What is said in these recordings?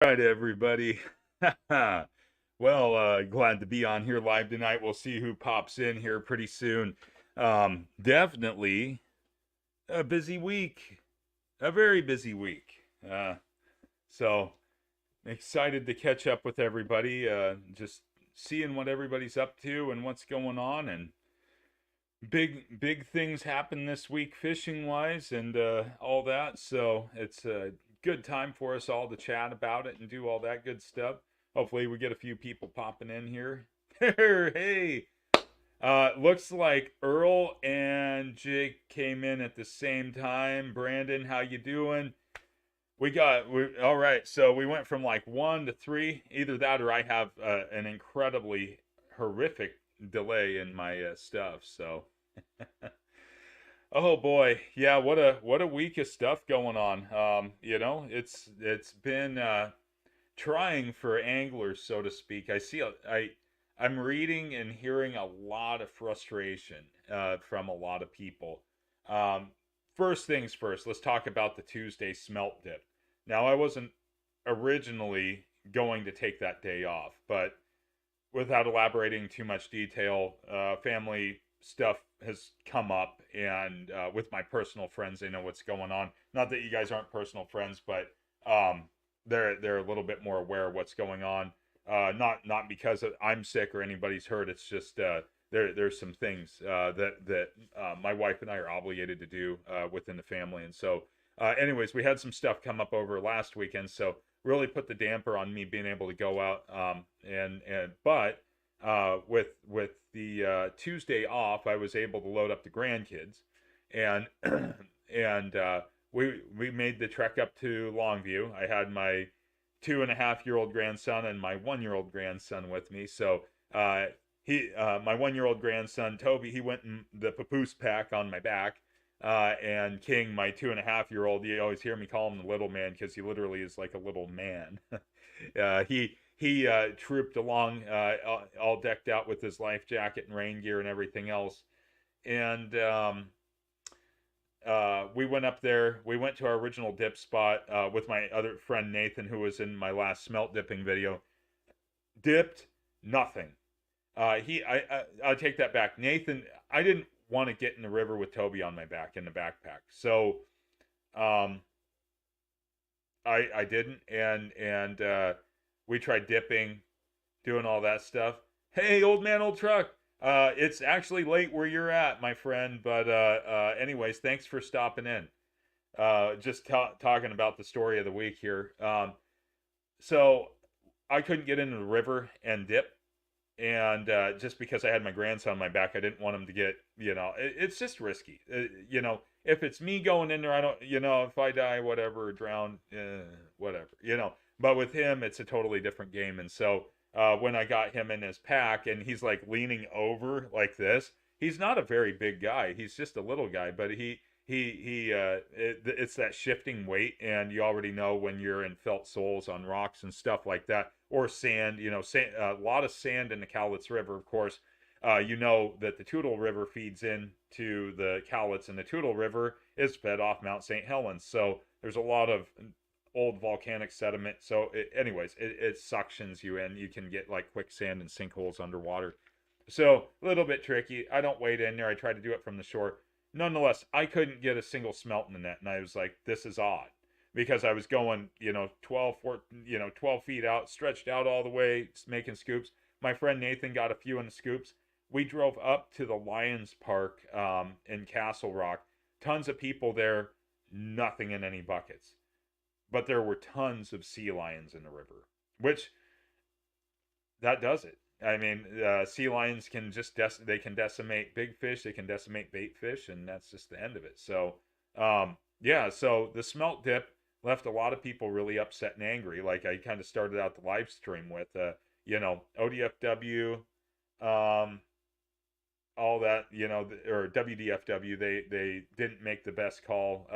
All right, everybody. Well, glad to be on here live tonight. We'll see who pops in here pretty soon. Definitely a busy week, a very busy week. So excited to catch up with everybody. Just seeing what everybody's up to and what's going on, and big things happen this week fishing wise and all that. So it's a good time for us all to chat about it and do all that good stuff. Hopefully we get a few people popping in here. Hey, looks like Earl and Jake came in at the same time. Brandon, how you doing? We all right. So we went from like 1 to 3. Either that or I have an incredibly horrific delay in my stuff. So oh boy, yeah, what a week of stuff going on. It's been trying for anglers, so to speak. I'm reading and hearing a lot of frustration from a lot of people. Um, First things first, let's talk about the Tuesday smelt dip. Now, I wasn't originally going to take that day off, but without elaborating too much detail, family stuff has come up, and with my personal friends, they know what's going on. Not that you guys aren't personal friends, but they're a little bit more aware of what's going on. Not because I'm sick or anybody's hurt. It's just there's some things that my wife and I are obligated to do within the family, and so anyways, we had some stuff come up over last weekend, so really put the damper on me being able to go out. But with the Tuesday off, I was able to load up the grandkids, and and we made the trek up to Longview. I had my 2.5-year-old grandson and my 1-year-old grandson with me. So my 1-year-old grandson Toby, he went in the papoose pack on my back. And King, my 2.5-year-old, you always hear me call him the little man because he literally is like a little man. He trooped along, all decked out with his life jacket and rain gear and everything else. And we went up there. We went to our original dip spot with my other friend Nathan, who was in my last smelt dipping video. Dipped nothing. I take that back. Nathan, I didn't want to get in the river with Toby on my back in the backpack, so um, I didn't, and we tried dipping, doing all that stuff. Hey, old man, old truck. It's actually late where you're at, my friend. But anyways, thanks for stopping in. Just talking about the story of the week here. So I couldn't get into the river and dip, and just because I had my grandson on my back, I didn't want him to get, it's just risky. If it's me going in there, I don't, if I die, whatever, or drown, whatever. But with him, it's a totally different game. And so when I got him in his pack and he's like leaning over like this, he's not a very big guy. He's just a little guy, but it's that shifting weight, and you already know when you're in felt soles on rocks and stuff like that, or sand. A lot of sand in the Cowlitz River, of course. You know that the Toutle River feeds into the Cowlitz, and the Toutle River is fed off Mount St. Helens. So there's a lot of old volcanic sediment. So, it suctions you in. You can get like quicksand and sinkholes underwater. So a little bit tricky. I don't wade in there. I try to do it from the shore. Nonetheless, I couldn't get a single smelt in the net, and I was like, this is odd, because I was going, 12 feet out, stretched out all the way, making scoops. My friend Nathan got a few in the scoops. We drove up to the Lions Park in Castle Rock. Tons of people there, nothing in any buckets. But there were tons of sea lions in the river, which that does it. I mean, sea lions can they can decimate big fish, they can decimate bait fish, and that's just the end of it. So, yeah. So the smelt dip left a lot of people really upset and angry. Like I kind of started out the live stream with, ODFW, um, all that, or WDFW. They didn't make the best call.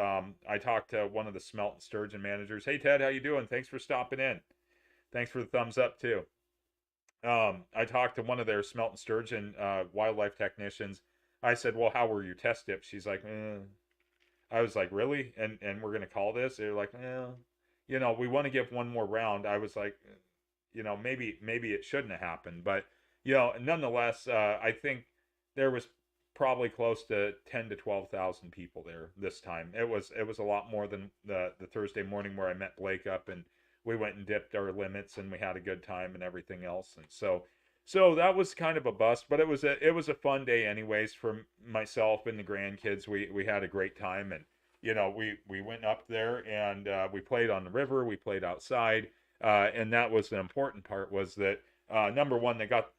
I talked to one of the smelt and sturgeon managers. Hey Ted, how you doing? Thanks for stopping in. Thanks for the thumbs up too. I talked to one of their smelt and sturgeon wildlife technicians. I said, "Well, how were your test dips?" She's like, I was like, "Really?" And we're gonna call this? They're like, "Yeah." we want to give one more round. I was like, maybe it shouldn't have happened, but nonetheless, I think there was probably close to 10 to 12,000 people there this time. It was a lot more than the Thursday morning where I met Blake up and we went and dipped our limits and we had a good time and everything else. And so that was kind of a bust, but it was a fun day anyways for myself and the grandkids. We had a great time, and we went up there and we played on the river, we played outside, and that was the important part, was that number one, they got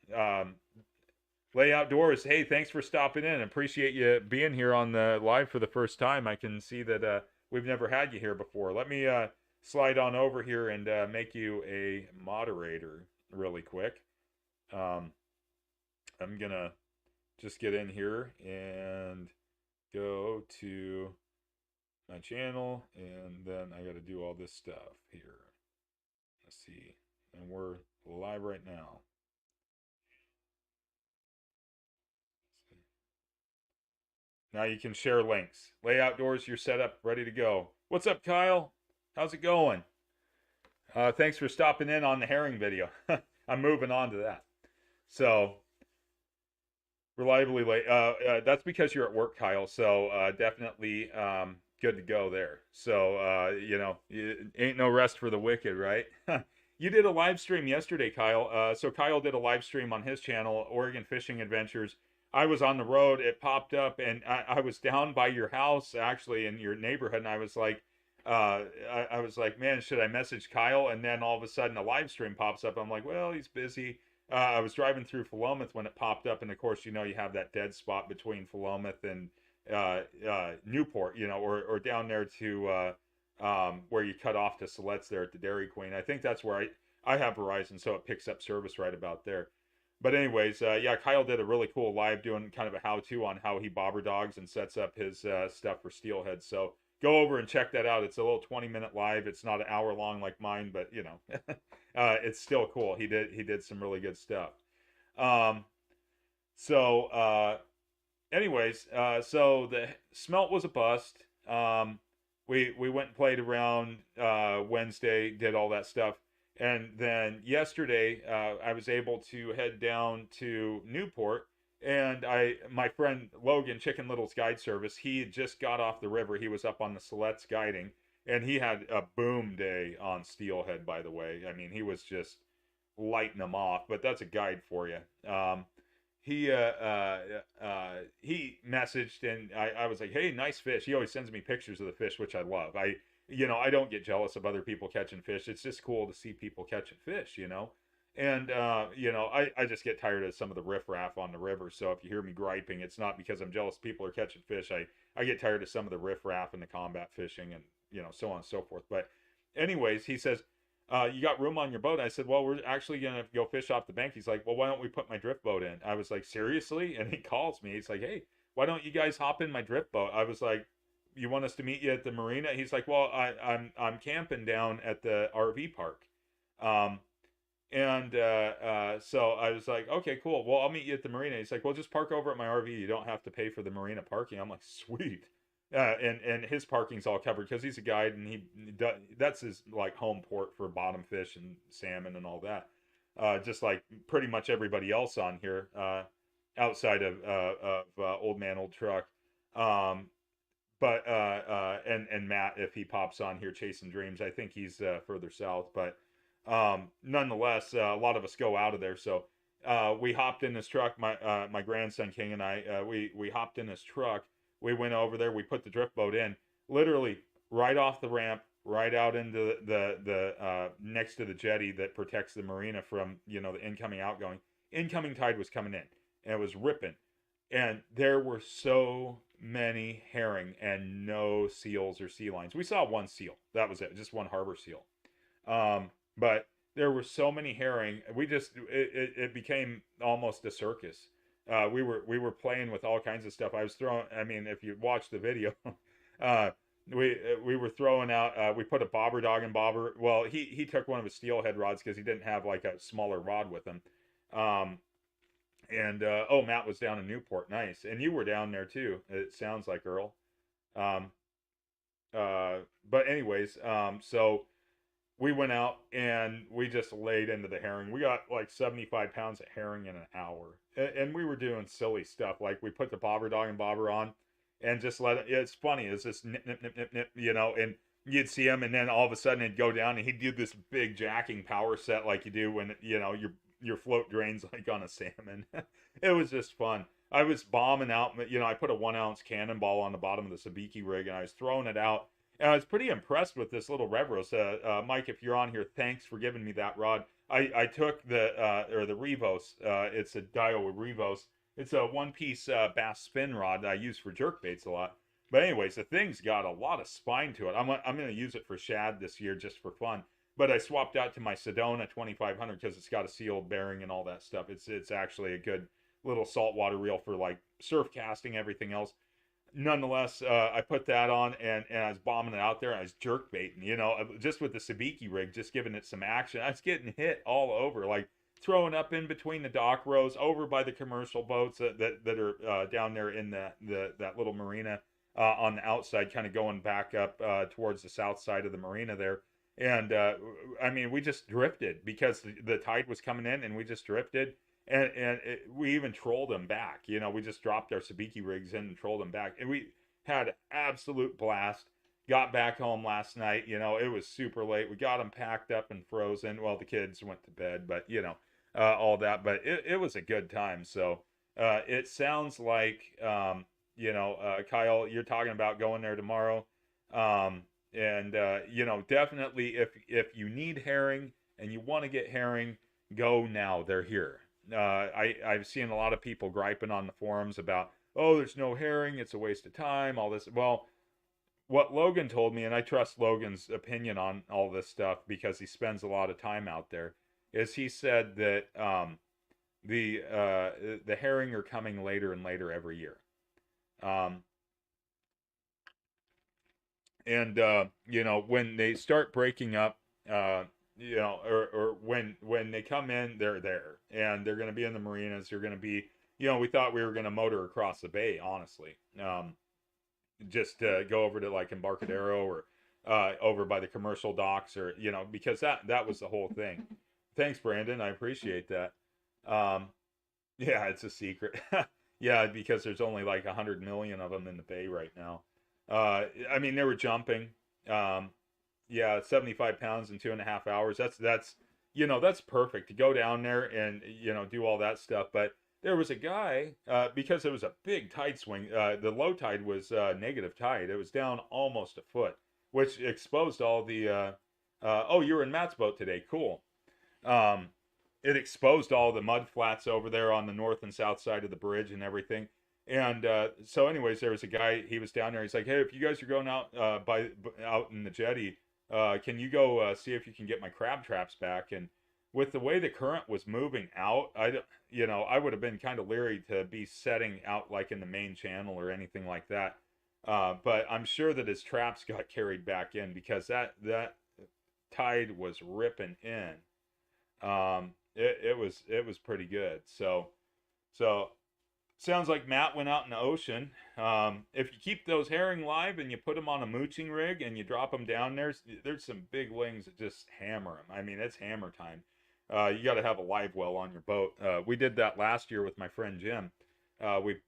Lay Outdoors. Hey, thanks for stopping in. Appreciate you being here on the live for the first time. I can see that we've never had you here before. Let me slide on over here and make you a moderator really quick. I'm gonna just get in here and go to my channel, and then I got to do all this stuff here. Let's see, and we're live right now. Now you can share links. Lay Outdoors, you're set up, ready to go. What's up, Kyle? How's it going? Thanks for stopping in on the herring video. I'm moving on to that. So, reliably late. That's because you're at work, Kyle. So, definitely good to go there. So, ain't no rest for the wicked, right? You did a live stream yesterday, Kyle. So Kyle did a live stream on his channel, Oregon Fishing Adventures. I was on the road. It popped up, and I was down by your house, actually, in your neighborhood, and I was like, I was like, man, should I message Kyle? And then all of a sudden, a live stream pops up. I'm like, well, he's busy. I was driving through Philomath when it popped up, and of course, you have that dead spot between Philomath and Newport, or down there to where you cut off to Siletz there at the Dairy Queen. I think that's where I have Verizon, so it picks up service right about there. But anyways, yeah, Kyle did a really cool live doing kind of a how-to on how he bobber dogs and sets up his stuff for steelhead. So go over and check that out. It's a little 20-minute live. It's not an hour long like mine, but it's still cool. He did some really good stuff. So anyways, so the smelt was a bust. We went and played around Wednesday, did all that stuff. And then yesterday, I was able to head down to Newport, and my friend Logan, Chicken Little's guide service, he had just got off the river. He was up on the Siletz guiding, and he had a boom day on steelhead, by the way. I mean, he was just lighting them off, but that's a guide for you. He messaged, and I was like, hey, nice fish. He always sends me pictures of the fish, which I love. I don't get jealous of other people catching fish. It's just cool to see people catching fish, And I just get tired of some of the riffraff on the river. So if you hear me griping, it's not because I'm jealous people are catching fish. I get tired of some of the riffraff and the combat fishing, and so on and so forth. But anyways, he says, you got room on your boat? I said, well, we're actually going to go fish off the bank. He's like, well, why don't we put my drift boat in? I was like, seriously? And he calls me. He's like, hey, why don't you guys hop in my drift boat? I was like, you want us to meet you at the marina? He's like, well, I'm camping down at the RV park. So I was like, okay, cool. Well, I'll meet you at the marina. He's like, well, just park over at my RV. You don't have to pay for the marina parking. I'm like, sweet. And his parking's all covered because he's a guide, and that's his like home port for bottom fish and salmon and all that. Just like pretty much everybody else on here, outside of Old Man Old Truck. But and Matt, if he pops on here chasing dreams, I think he's further south. But nonetheless, a lot of us go out of there. So we hopped in this truck. My grandson King and I, we hopped in this truck. We went over there. We put the drift boat in, literally right off the ramp, right out into the next to the jetty that protects the marina from the incoming outgoing. Incoming tide was coming in, and it was ripping, and there were so many herring and no seals or sea lions. We saw one seal. That was it, just one harbor seal. But there were so many herring. It became almost a circus. We were playing with all kinds of stuff. I was throwing. I mean, if you watch the video, we were throwing out. We put a bobber dog in bobber. Well, he took one of his steelhead rods because he didn't have like a smaller rod with him. Matt was down in Newport. Nice. And you were down there too. It sounds like, Earl. But anyways, so we went out and we just laid into the herring. We got like 75 pounds of herring in an hour. And we were doing silly stuff. Like we put the bobber dog and bobber on and just let it. It's funny. It's just nip, nip, nip, nip, nip, and you'd see him. And then all of a sudden it'd go down and he'd do this big jacking power set like you do when, your float drains like on a salmon. It was just fun. I was bombing out, I put a 1 ounce cannonball on the bottom of the sabiki rig and I was throwing it out, and I was pretty impressed with this little Revros. Mike, if you're on here, thanks for giving me that rod. I took the Revos. It's a Daiwa Revos. It's a one-piece bass spin rod I use for jerk baits a lot. But anyways, the thing's got a lot of spine to it. I'm going to use it for shad this year just for fun. But I swapped out to my Sedona 2500 because it's got a sealed bearing and all that stuff. It's actually a good little saltwater reel for like surf casting, everything else. Nonetheless, I put that on and I was bombing it out there. I was jerk baiting, just with the sabiki rig, just giving it some action. I was getting hit all over, like throwing up in between the dock rows, over by the commercial boats that are down there in that little marina on the outside, kind of going back up towards the south side of the marina there. And I mean, we just drifted because the tide was coming in, and we just drifted and we even trolled them back. We just dropped our sabiki rigs in and trolled them back, and we had an absolute blast. Got back home last night. It was super late. We got them packed up and frozen. Well, the kids went to bed, but all that. But it was a good time. So it sounds like Kyle, you're talking about going there tomorrow. And definitely if you need herring and you want to get herring, go now. They're here. I've seen a lot of people griping on the forums about, oh, there's no herring, it's a waste of time, all this. Well, what Logan told me, and I trust Logan's opinion on all this stuff because he spends a lot of time out there, is he said that the herring are coming later and later every year. Um, and when they start breaking up, or when they come in, they're there, and they're going to be in the marinas. They're going to be, we thought we were going to motor across the bay, honestly, just go over to like Embarcadero or over by the commercial docks, or because that was the whole thing. Thanks, Brandon. I appreciate that. Um, yeah, it's a secret. Yeah, because there's only like 100 million of them in the bay right now. I mean, they were jumping. Um, yeah, 75 pounds in 2.5 hours. That's perfect to go down there and do all that stuff. But there was a guy, because it was a big tide swing. The low tide was negative tide. It was down almost a foot, which exposed all the. Oh, you were in Matt's boat today. Cool. Um, it exposed all the mud flats over there on the north and south side of the bridge and everything. And so, anyways, there was a guy. He was down there. He's like, "Hey, if you guys are going out out in the jetty, can you go see if you can get my crab traps back?" And with the way the current was moving out, I would have been kind of leery to be setting out like in the main channel or anything like that. But I'm sure that his traps got carried back in because that tide was ripping in. It was pretty good. So sounds like Matt went out in the ocean. If you keep those herring live and you put them on a mooching rig and you drop them down there's some big wings that just hammer them. I mean, it's hammer time. You got to have a live well on your boat. We did that last year with my friend Jim.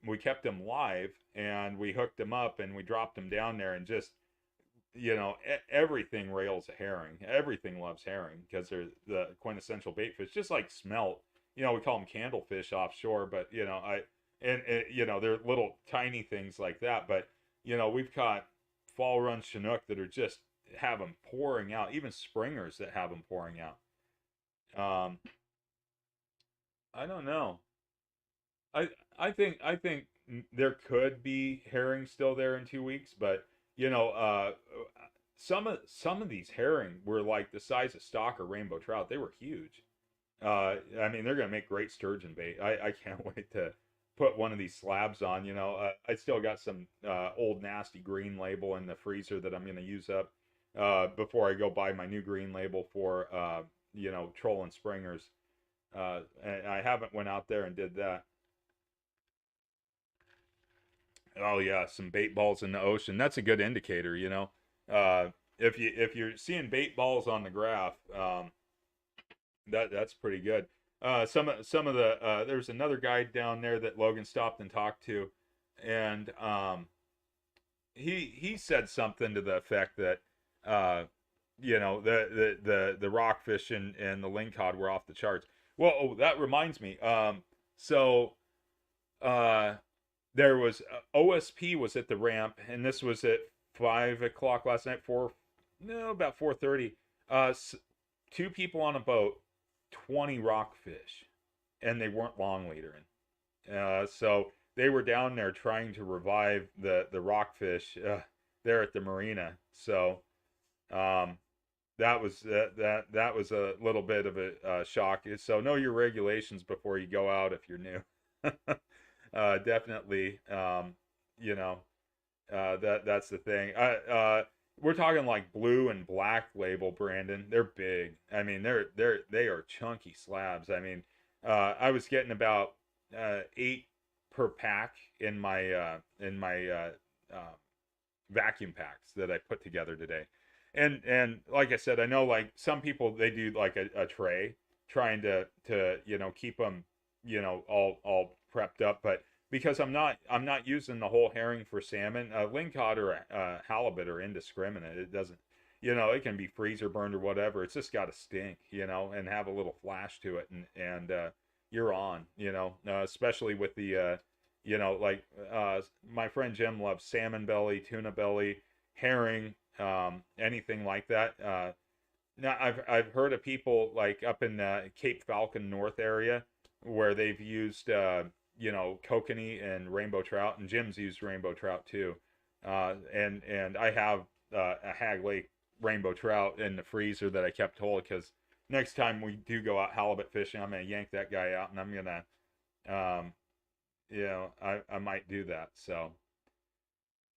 We kept them live and we hooked them up and we dropped them down there, and just everything rails a herring. Everything loves herring because they're the quintessential bait fish, just like smelt. We call them candlefish offshore, but they're little tiny things like that. But we've caught fall run Chinook that are just have them pouring out, even springers that have them pouring out. um I don't know. I think there could be herring still there in 2 weeks, but you know, some of these herring were like the size of stock or rainbow trout. They were huge. I mean, they're gonna make great sturgeon bait. I can't wait to put one of these slabs on. I still got some old nasty green label in the freezer that I'm gonna use up before I go buy my new green label for trolling springers. And I haven't went out there and did that. Oh yeah, some bait balls in the ocean. That's a good indicator. if you're seeing bait balls on the graph, that's pretty good. Some of the there's another guy down there that Logan stopped and talked to, and he said something to the effect that the rockfish and the lingcod were off the charts. Well, oh, that reminds me. So uh, there was OSP was at the ramp, and this was at 5 o'clock last night. About 4:30. Two people on a boat, 20 rockfish, and they weren't long leadering. So they were down there trying to revive the rockfish there at the marina. So um, that was a little bit of a shock. So know your regulations before you go out if you're new. Definitely, that's the thing. We're talking like blue and black label, Brandon. They're big. I mean, they are chunky slabs. I mean, I was getting about 8 per pack in my vacuum packs that I put together today. And like I said, I know like some people they do like a tray trying to keep them all prepped up, but because I'm not using the whole herring for salmon, lingcod or halibut are indiscriminate. It doesn't, it can be freezer burned or whatever. It's just got to stink, and have a little flash to it, and you're on, especially with the my friend Jim loves salmon belly, tuna belly, herring, anything like that. Now I've heard of people like up in Cape Falcon North area where they've used kokanee and rainbow trout, and Jim's used rainbow trout too. And I have a Hag Lake rainbow trout in the freezer that I kept whole because next time we do go out halibut fishing, I'm gonna yank that guy out and I'm gonna, I might do that. So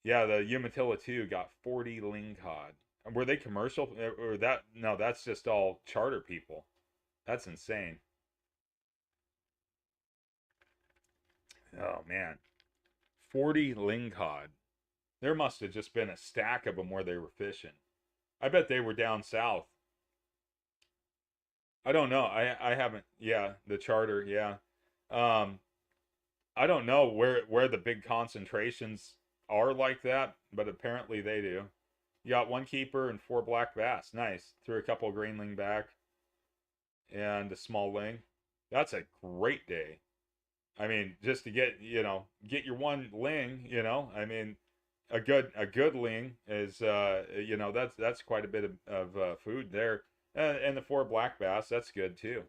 yeah, the Umatilla 2 got 40 lingcod. Were they commercial or that? No, that's just all charter people. That's insane. Oh man, 40 lingcod. There must have just been a stack of them where they were fishing. I bet they were down south. I don't know. I haven't. Yeah, the charter. Yeah. Um, I don't know where the big concentrations are like that, but apparently they do. You got one keeper and 4 black bass. Nice. Threw a couple greenling back and a small ling. That's a great day. I mean, just to get your one ling, I mean, a good ling is that's quite a bit of food there, and the 4 black bass that's good too.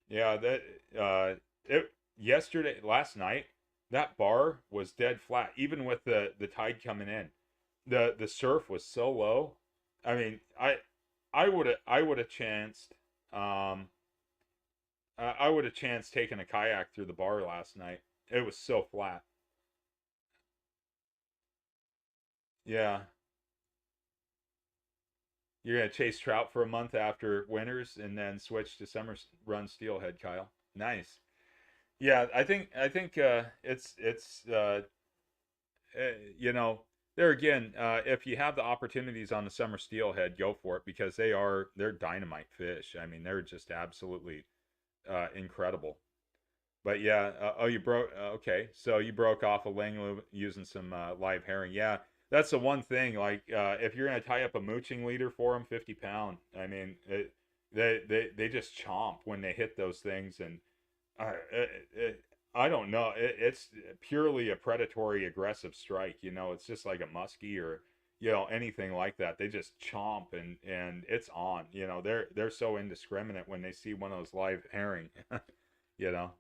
Yeah, that it yesterday last night that bar was dead flat even with the tide coming in. The surf was so low. I mean, I would have chanced um I would have chanced taking a kayak through the bar last night. It was so flat. Yeah. You're gonna chase trout for a month after winters and then switch to summer run steelhead, Kyle. Nice. Yeah, I think uh, you know there again, if you have the opportunities on the summer steelhead, go for it because they're dynamite fish. I mean, they're just absolutely incredible. But yeah, oh, you broke. Okay, so you broke off a ling using some live herring. Yeah, that's the one thing. Like, if you're gonna tie up a mooching leader for them, 50 pound. I mean, they just chomp when they hit those things, and I don't know. It's purely a predatory aggressive strike. It's just like a muskie or anything like that. They just chomp and it's on. They're so indiscriminate when they see one of those live herring. you know.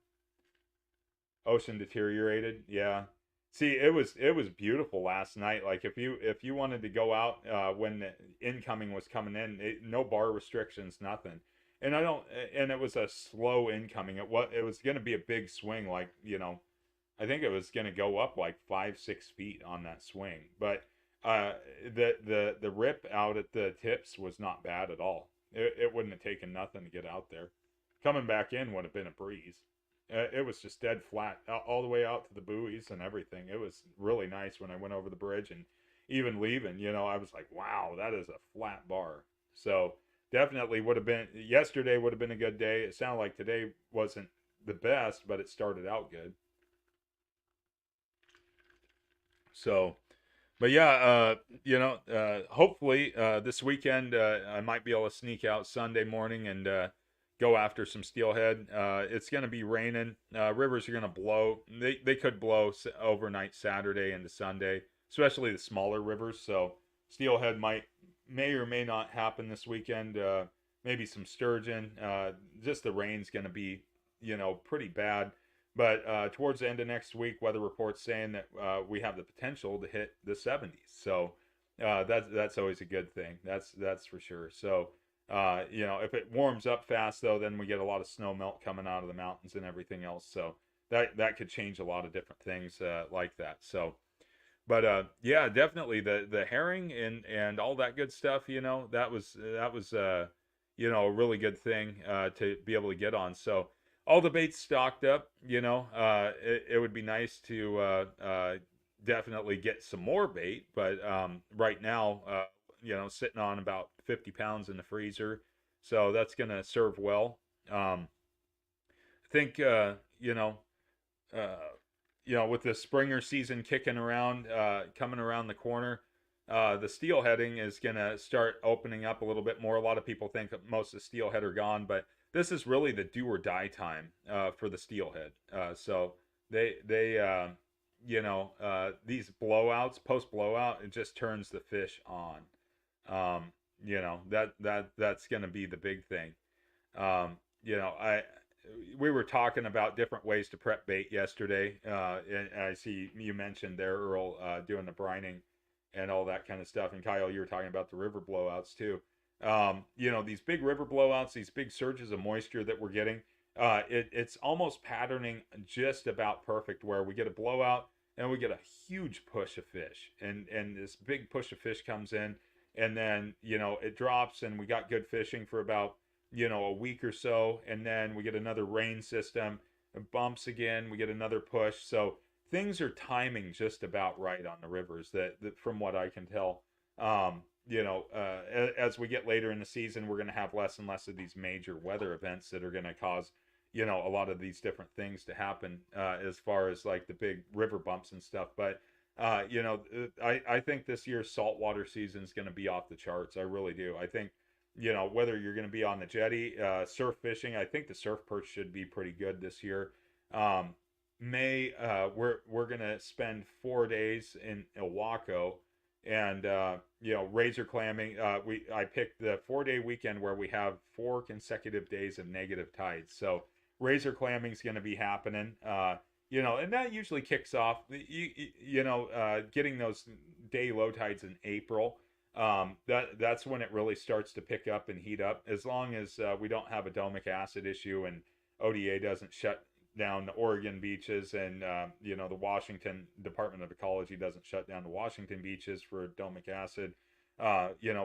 Ocean deteriorated. Yeah. See, it was beautiful last night. Like if you wanted to go out when the incoming was coming in, no bar restrictions, nothing. And I don't. And it was a slow incoming. It was going to be a big swing. Like I think it was going to go up like 5-6 feet on that swing. But uh, the rip out at the tips was not bad at all. It wouldn't have taken nothing to get out there. Coming back in would have been a breeze. It was just dead flat all the way out to the buoys and everything. It was really nice when I went over the bridge, and even leaving. I was like, wow, that is a flat bar. So definitely would have been yesterday would have been a good day. It sounded like today wasn't the best, but it started out good. So, but yeah, hopefully this weekend I might be able to sneak out Sunday morning and go after some steelhead. It's going to be raining. Rivers are going to blow. They could blow overnight Saturday into Sunday, especially the smaller rivers. So steelhead may or may not happen this weekend. Maybe some sturgeon. Just the rain's going to be pretty bad. But towards the end of next week, weather reports saying that we have the potential to hit the 70s. So that's always a good thing. That's for sure. So if it warms up fast though, then we get a lot of snow melt coming out of the mountains and everything else. So that could change a lot of different things like that. So, but yeah, definitely the herring and all that good stuff. That was a really good thing to be able to get on. So all the baits stocked up. It would be nice to definitely get some more bait, but right now, sitting on about 50 pounds in the freezer, so that's gonna serve well. I think uh, with the Springer season kicking around, coming around the corner, the steelheading is going to start opening up a little bit more. A lot of people think that most of the steelhead are gone, but this is really the do or die time for the steelhead. So these blowouts, post blowout, it just turns the fish on. That's going to be the big thing. I we were talking about different ways to prep bait yesterday, and I see you mentioned there, Earl, doing the brining and all that kind of stuff. And Kyle, you were talking about the river blowouts too. These big river blowouts, these big surges of moisture that we're getting, it's almost patterning just about perfect where we get a blowout and we get a huge push of fish. And this big push of fish comes in, and then, it drops and we got good fishing for about, a week or so. And then we get another rain system, it bumps again, we get another push. So things are timing just about right on the rivers that from what I can tell. As we get later in the season, we're going to have less and less of these major weather events that are going to cause, a lot of these different things to happen as far as like the big river bumps and stuff. But, I think this year's saltwater season is going to be off the charts. I really do. I think, whether you're going to be on the jetty, surf fishing, I think the surf perch should be pretty good this year. Um, we're gonna spend 4 days in Ilwaco, and razor clamming. I picked the 4 day weekend where we have 4 consecutive days of negative tides. So razor clamming is gonna be happening. And that usually kicks off. Getting those day low tides in April. That's when it really starts to pick up and heat up. As long as we don't have a domic acid issue and ODA doesn't shut down the Oregon beaches, and the Washington Department of Ecology doesn't shut down the Washington beaches for domic acid.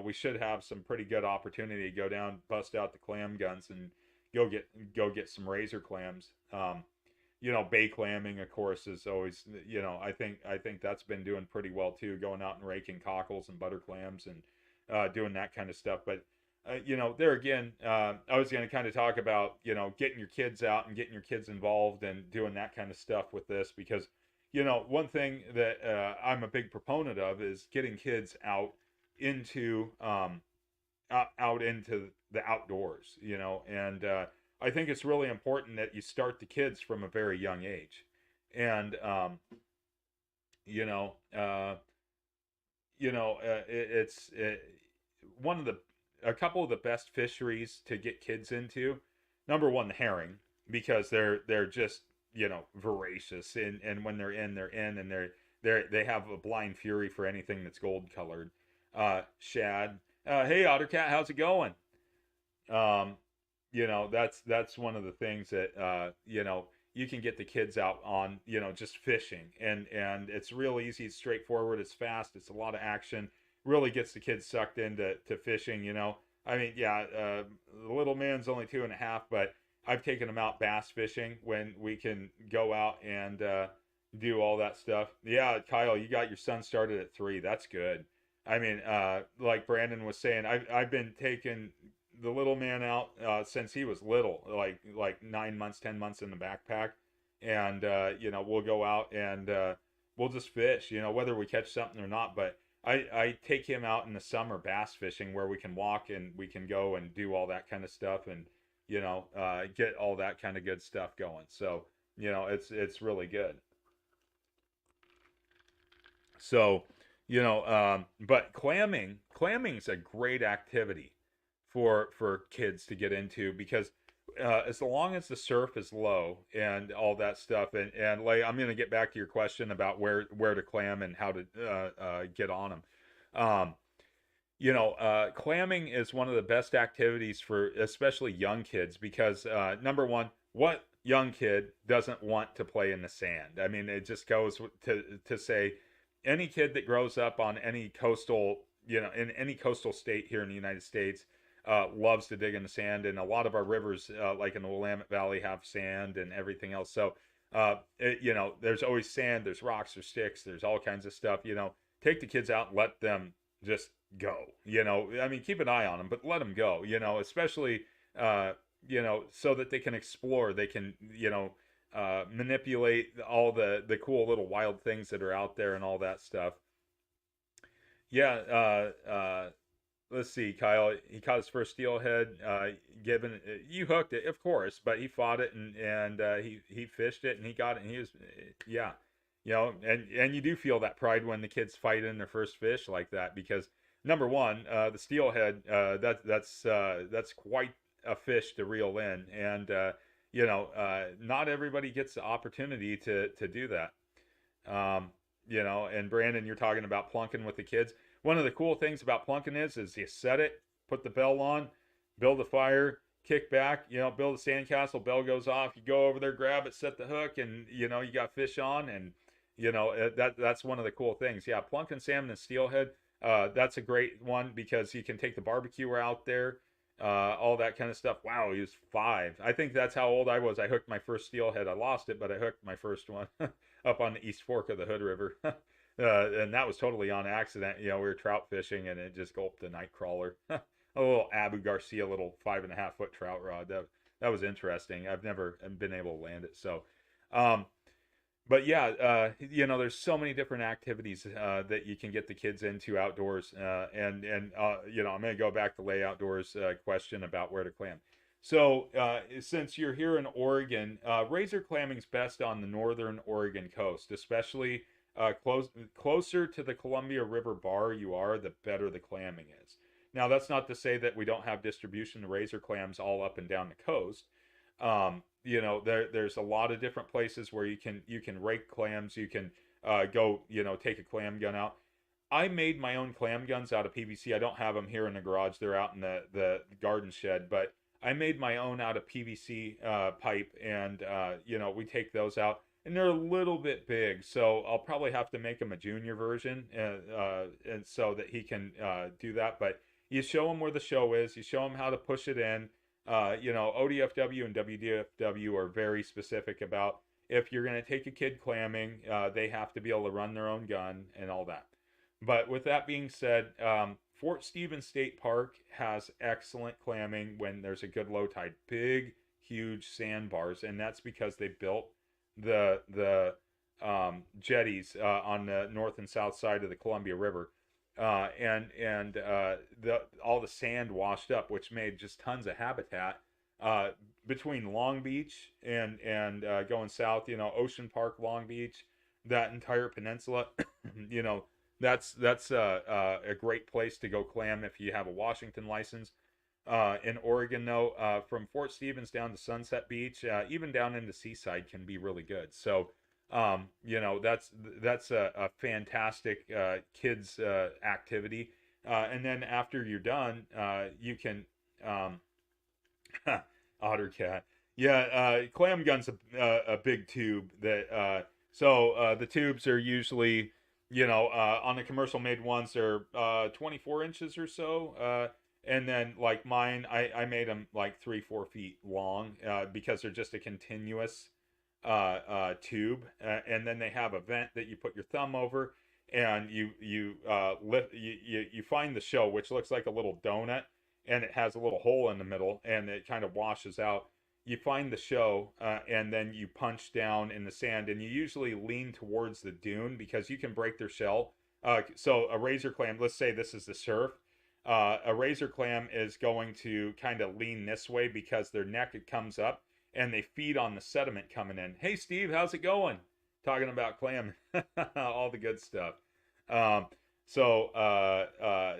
We should have some pretty good opportunity to go down, bust out the clam guns, and go get some razor clams. Bay clamming, of course, is always, I think that's been doing pretty well too, going out and raking cockles and butter clams and doing that kind of stuff. But there again, I was going to kind of talk about, getting your kids out and getting your kids involved and doing that kind of stuff with this, because, one thing that I'm a big proponent of is getting kids into out into the outdoors, and I think it's really important that you start the kids from a very young age, and you know, uh, it's one of the a couple of the best fisheries to get kids into. Number one, the herring, because they're just voracious, and when they're in, and they have a blind fury for anything that's gold colored. Shad, hey Ottercat, how's it going? Um, that's one of the things that you can get the kids out on, just fishing, and it's real easy, it's straightforward, it's fast, it's a lot of action, really gets the kids sucked into fishing. I mean, yeah, the little man's only 2.5, but I've taken him out bass fishing when we can go out and do all that stuff. Yeah, Kyle, you got your son started at 3. That's good. I mean, like Brandon was saying, I've been taking the little man out since he was little, like 9 months, 10 months in the backpack, and we'll go out and we'll just fish. Whether we catch something or not, but I take him out in the summer bass fishing where we can walk and we can go and do all that kind of stuff and get all that kind of good stuff going. So it's really good. So, but clamming's a great activity for kids to get into because as long as the surf is low and all that stuff, and like I'm gonna get back to your question about where to clam and how to get on them. Um, clamming is one of the best activities for especially young kids because number one, what young kid doesn't want to play in the sand? I mean, it just goes to say any kid that grows up on any coastal, in any coastal state here in the United States, loves to dig in the sand, and a lot of our rivers, like in the Willamette Valley, have sand and everything else. So, there's always sand, there's rocks, there's sticks, there's all kinds of stuff. Take the kids out and let them just go. I mean, keep an eye on them, but let them go. Especially, so that they can explore, they can, manipulate all the cool little wild things that are out there and all that stuff. Yeah, let's see, Kyle. He caught his first steelhead. Given you hooked it, of course, but he fought it and he fished it and he got it and he was yeah, and you do feel that pride when the kids fight in their first fish like that because number one, the steelhead that's quite a fish to reel in and not everybody gets the opportunity to do that. And Brandon, you're talking about plunking with the kids. One of the cool things about plunking is you set it, put the bell on, build a fire, kick back, build a sandcastle, bell goes off, you go over there, grab it, set the hook, and you got fish on, and that's one of the cool things. Yeah, plunking salmon and steelhead, that's a great one because you can take the barbecue out there, all that kind of stuff. Wow, he was 5. I think that's how old I was. I hooked my first steelhead. I lost it, but I hooked my first one up on the East Fork of the Hood River. And that was totally on accident. We were trout fishing and it just gulped a night crawler. A little Abu Garcia, little 5.5 foot trout rod. That was interesting. I've never been able to land it. So, but yeah, there's so many different activities that you can get the kids into outdoors. And I'm going to go back to lay outdoors question about where to clam. So, since you're here in Oregon, razor clamming's best on the northern Oregon coast, especially closer to the Columbia River bar you are, the better the clamming is. Now, that's not to say that we don't have distribution of razor clams all up and down the coast. There's a lot of different places where you can rake clams. You can go, take a clam gun out. I made my own clam guns out of PVC. I don't have them here in the garage. They're out in the garden shed, but I made my own out of PVC pipe, and we take those out. And they're a little bit big, so I'll probably have to make him a junior version, and so that he can do that. But you show him where the show is. You show him how to push it in. ODFW and WDFW are very specific about if you're going to take a kid clamming, they have to be able to run their own gun and all that. But with that being said, Fort Stevens State Park has excellent clamming when there's a good low tide. Big, huge sandbars, and that's because they built the jetties on the north and south side of the Columbia River, and all the sand washed up, which made just tons of habitat between Long Beach and going south. Ocean Park, Long Beach, that entire peninsula. That's a great place to go clam if you have a Washington license. In Oregon, though, from Fort Stevens down to Sunset Beach, even down into Seaside, can be really good. So, that's a fantastic kids activity. And then after you're done, you can otter cat. Yeah, clam gun's a big tube that. So the tubes are usually, on the commercial made ones, they're 24 inches or so. And then like mine, I made them like 3-4 feet long because they're just a continuous tube, and then they have a vent that you put your thumb over, and you lift you find the show, which looks like a little donut, and it has a little hole in the middle, and it kind of washes out. You find the show, and then you punch down in the sand, and you usually lean towards the dune because you can break their shell. So a razor clam, let's say this is the surf. A razor clam is going to kind of lean this way because their neck it comes up and they feed on the sediment coming in. Hey, Steve, how's it going? Talking about clam, all the good stuff. Um, so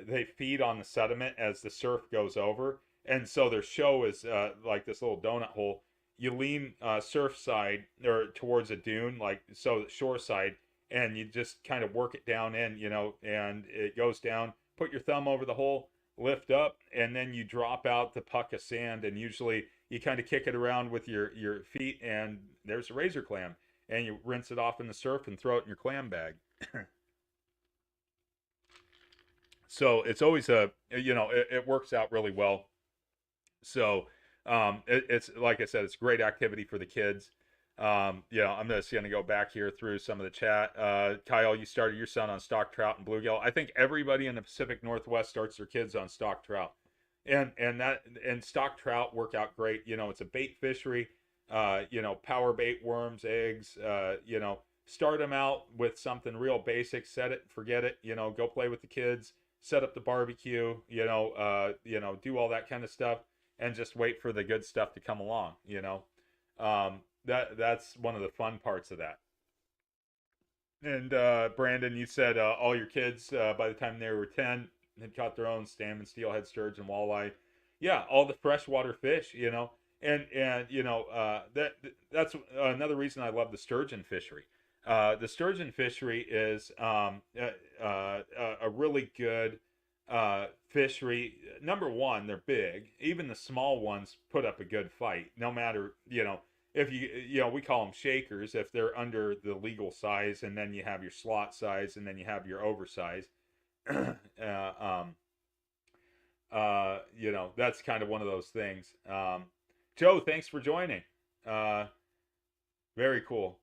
they feed on the sediment as the surf goes over, and so their show is like this little donut hole. You lean surf side or towards a dune, like so shore side, and you just kind of work it down in, and it goes down. Put your thumb over the hole, lift up, and then you drop out the puck of sand, and usually you kind of kick it around with your feet, and there's a razor clam, and you rinse it off in the surf and throw it in your clam bag. So it's always it works out really well. So it's like I said, it's a great activity for the kids. I'm just going to go back here through some of the chat. Kyle, you started your son on stock trout and bluegill. I think everybody in the Pacific Northwest starts their kids on stock trout, and stock trout work out great. It's a bait fishery. Power bait, worms, eggs. Start them out with something real basic. Set it, forget it. Go play with the kids. Set up the barbecue. Do all that kind of stuff, and just wait for the good stuff to come along. That's one of the fun parts of that. And Brandon, you said all your kids by the time they were 10 had caught their own salmon, steelhead, sturgeon, walleye. Yeah, all the freshwater fish, and that's another reason I love the sturgeon fishery. The sturgeon fishery is a really good fishery. Number one, they're big. Even the small ones put up a good fight, no matter if we call them shakers if they're under the legal size, and then you have your slot size, and then you have your oversize. That's kind of one of those things. Joe, thanks for joining. Very cool.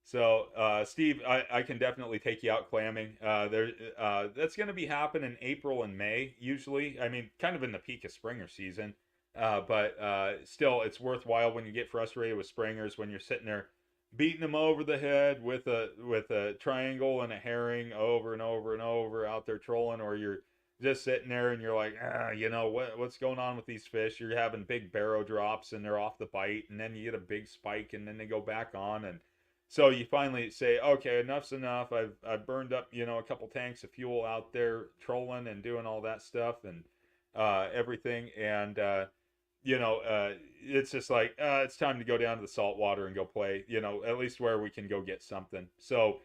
So, Steve, I can definitely take you out clamming. That's going to be happening in April and May, usually. I mean, kind of in the peak of springer season. But still, it's worthwhile when you get frustrated with springers, when you're sitting there beating them over the head with a triangle and a herring over and over and over out there trolling, or you're just sitting there and you're like, what's going on with these fish? You're having big barrow drops and they're off the bite, and then you get a big spike and then they go back on, and so you finally say, okay, enough's enough. I've burned up a couple tanks of fuel out there trolling and doing all that stuff and everything, and it's just like it's time to go down to the salt water and go play, at least where we can go get something. So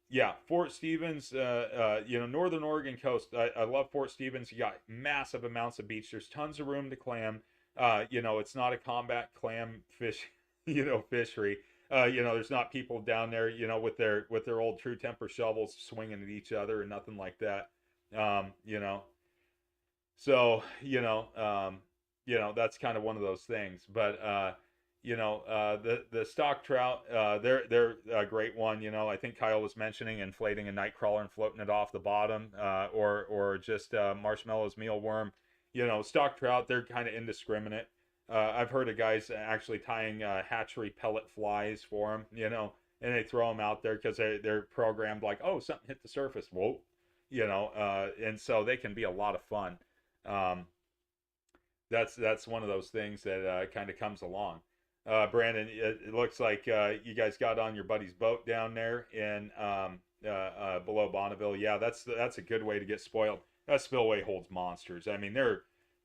yeah, Fort Stevens, Northern Oregon coast. I love Fort Stevens. You got massive amounts of beach. There's tons of room to clam. It's not a combat clam fish, fishery. There's not people down there, with their old True Temper shovels swinging at each other and nothing like that. So that's kind of one of those things. But the stock trout, they're a great one. I think Kyle was mentioning inflating a night crawler and floating it off the bottom, or just Marshmallow's mealworm. Stock trout, they're kind of indiscriminate. I've heard of guys actually tying hatchery pellet flies for them, and they throw them out there because they're programmed like, oh, something hit the surface, whoa, and so they can be a lot of fun. That's one of those things that kind of comes along. Brandon, it looks like you guys got on your buddy's boat down there in below Bonneville. Yeah, that's a good way to get spoiled. That spillway holds monsters. I mean, they're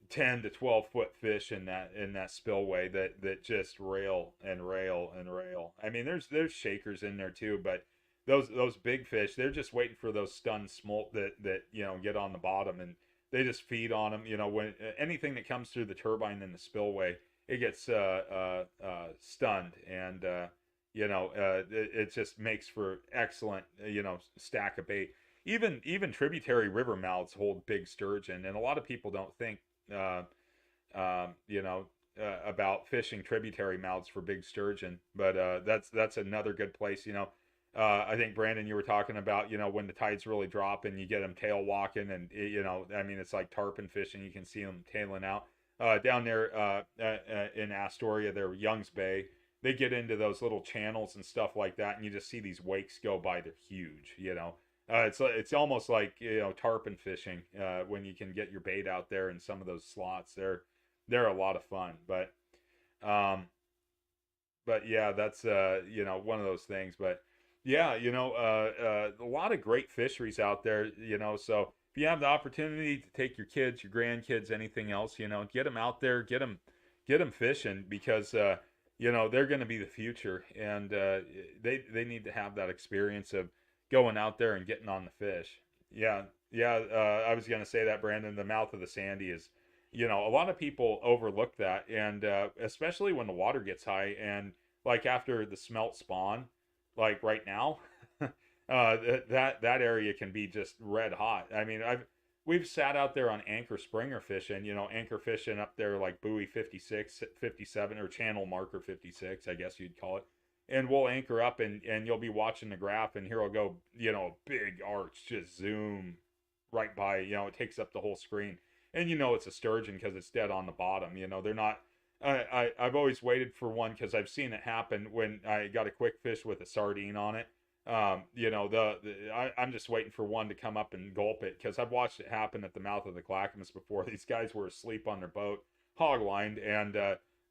10 to 12-foot fish in that spillway that just rail and rail and rail. I mean, there's shakers in there too, but those big fish, they're just waiting for those stunned smolt that get on the bottom, and they just feed on them. When anything that comes through the turbine in the spillway, it gets stunned, and it just makes for excellent stack of bait. Even tributary river mouths hold big sturgeon, and a lot of people don't think about fishing tributary mouths for big sturgeon, but that's another good place. I think Brandon, you were talking about when the tides really drop and you get them tail walking, and I mean it's like tarpon fishing. You can see them tailing out down there in Astoria, there, Young's Bay. They get into those little channels and stuff like that, and you just see these wakes go by. They're huge. It's almost like tarpon fishing when you can get your bait out there in some of those slots. They're a lot of fun, um, but yeah, that's one of those things. But yeah, a lot of great fisheries out there. So if you have the opportunity to take your kids, your grandkids, anything else, get them out there, get them fishing, because they're going to be the future, and they need to have that experience of going out there and getting on the fish. Yeah, yeah. I was going to say that, Brandon. The mouth of the Sandy is, a lot of people overlook that, and especially when the water gets high, and like after the smelt spawn, like right now, that area can be just red hot. I mean, we've sat out there on anchor springer fishing, anchor fishing up there like buoy 56, 57, or channel marker 56, I guess you'd call it. And we'll anchor up, and you'll be watching the graph, and here will go, a big arch just zoom right by, it takes up the whole screen. And it's a sturgeon because it's dead on the bottom. They're not. I've always waited for one, because I've seen it happen when I got a quick fish with a sardine on it. I'm just waiting for one to come up and gulp it, because I've watched it happen at the mouth of the Clackamas before. These guys were asleep on their boat, hog lined, and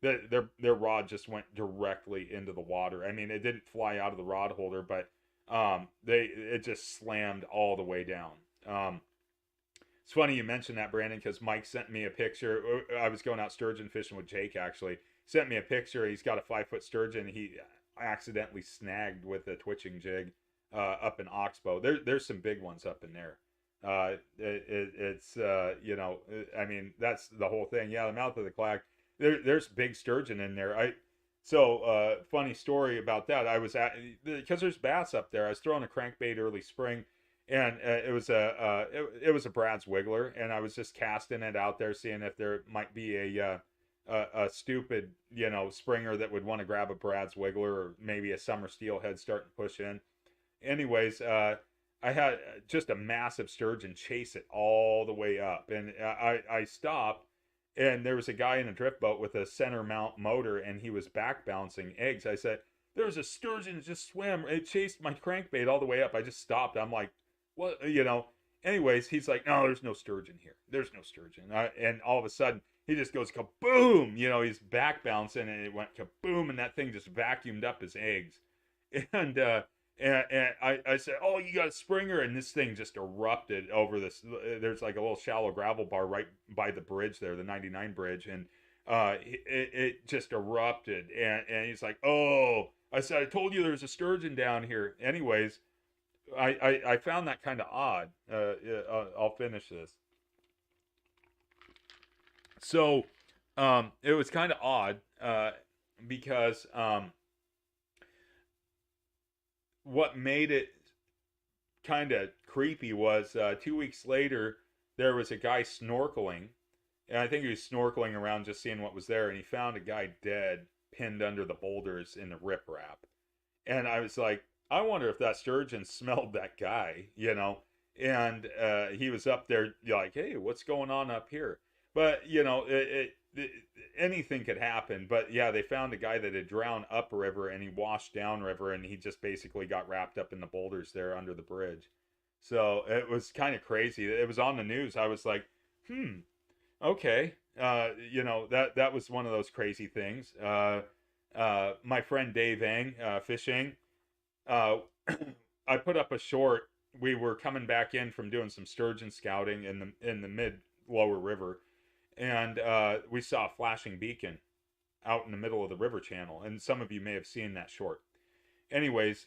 their rod just went directly into the water. I mean, it didn't fly out of the rod holder, but it just slammed all the way down. It's funny you mentioned that, Brandon, because Mike sent me a picture. I was going out sturgeon fishing with Jake, actually. Sent me a picture. He's got a 5-foot sturgeon he accidentally snagged with a twitching jig up in Oxbow. There's some big ones up in there. It's I mean, that's the whole thing. Yeah, the mouth of the Clack. There's big sturgeon in there. Funny story about that. I was because there's bass up there. I was throwing a crankbait early spring, and it was a Brad's Wiggler, and I was just casting it out there, seeing if there might be a stupid springer that would want to grab a Brad's Wiggler, or maybe a summer steelhead starting to push in. Anyways, I had just a massive sturgeon chase it all the way up, and I stopped. And there was a guy in a drift boat with a center mount motor, and he was back bouncing eggs. I said, "There's a sturgeon that just swam. It chased my crankbait all the way up." I just stopped. I'm like, "What?" Anyways, he's like, "No, there's no sturgeon here. There's no sturgeon." And all of a sudden, he just goes kaboom. He's back bouncing, and it went kaboom, and that thing just vacuumed up his eggs. And I said, "Oh, you got a springer," and this thing just erupted over this. There's like a little shallow gravel bar right by the bridge there, the 99 bridge, and it just erupted. And he's like, "Oh," I said, "I told you there's a sturgeon down here." Anyways, I found that kind of odd. I'll finish this. So, it was kind of odd because what made it kind of creepy was 2 weeks later, there was a guy snorkeling, and I think he was snorkeling around just seeing what was there, and he found a guy dead, pinned under the boulders in the riprap. And I was like, I wonder if that sturgeon smelled that guy, and he was up there like, "Hey, what's going on up here?" But anything could happen. But yeah, they found a guy that had drowned upriver, and he washed downriver, and he just basically got wrapped up in the boulders there under the bridge. So it was kind of crazy. It was on the news. I was like, okay. That was one of those crazy things. My friend Dave Eng, fishing, I put up a short. We were coming back in from doing some sturgeon scouting in the mid lower river, and we saw a flashing beacon out in the middle of the river channel, and some of you may have seen that short. Anyways,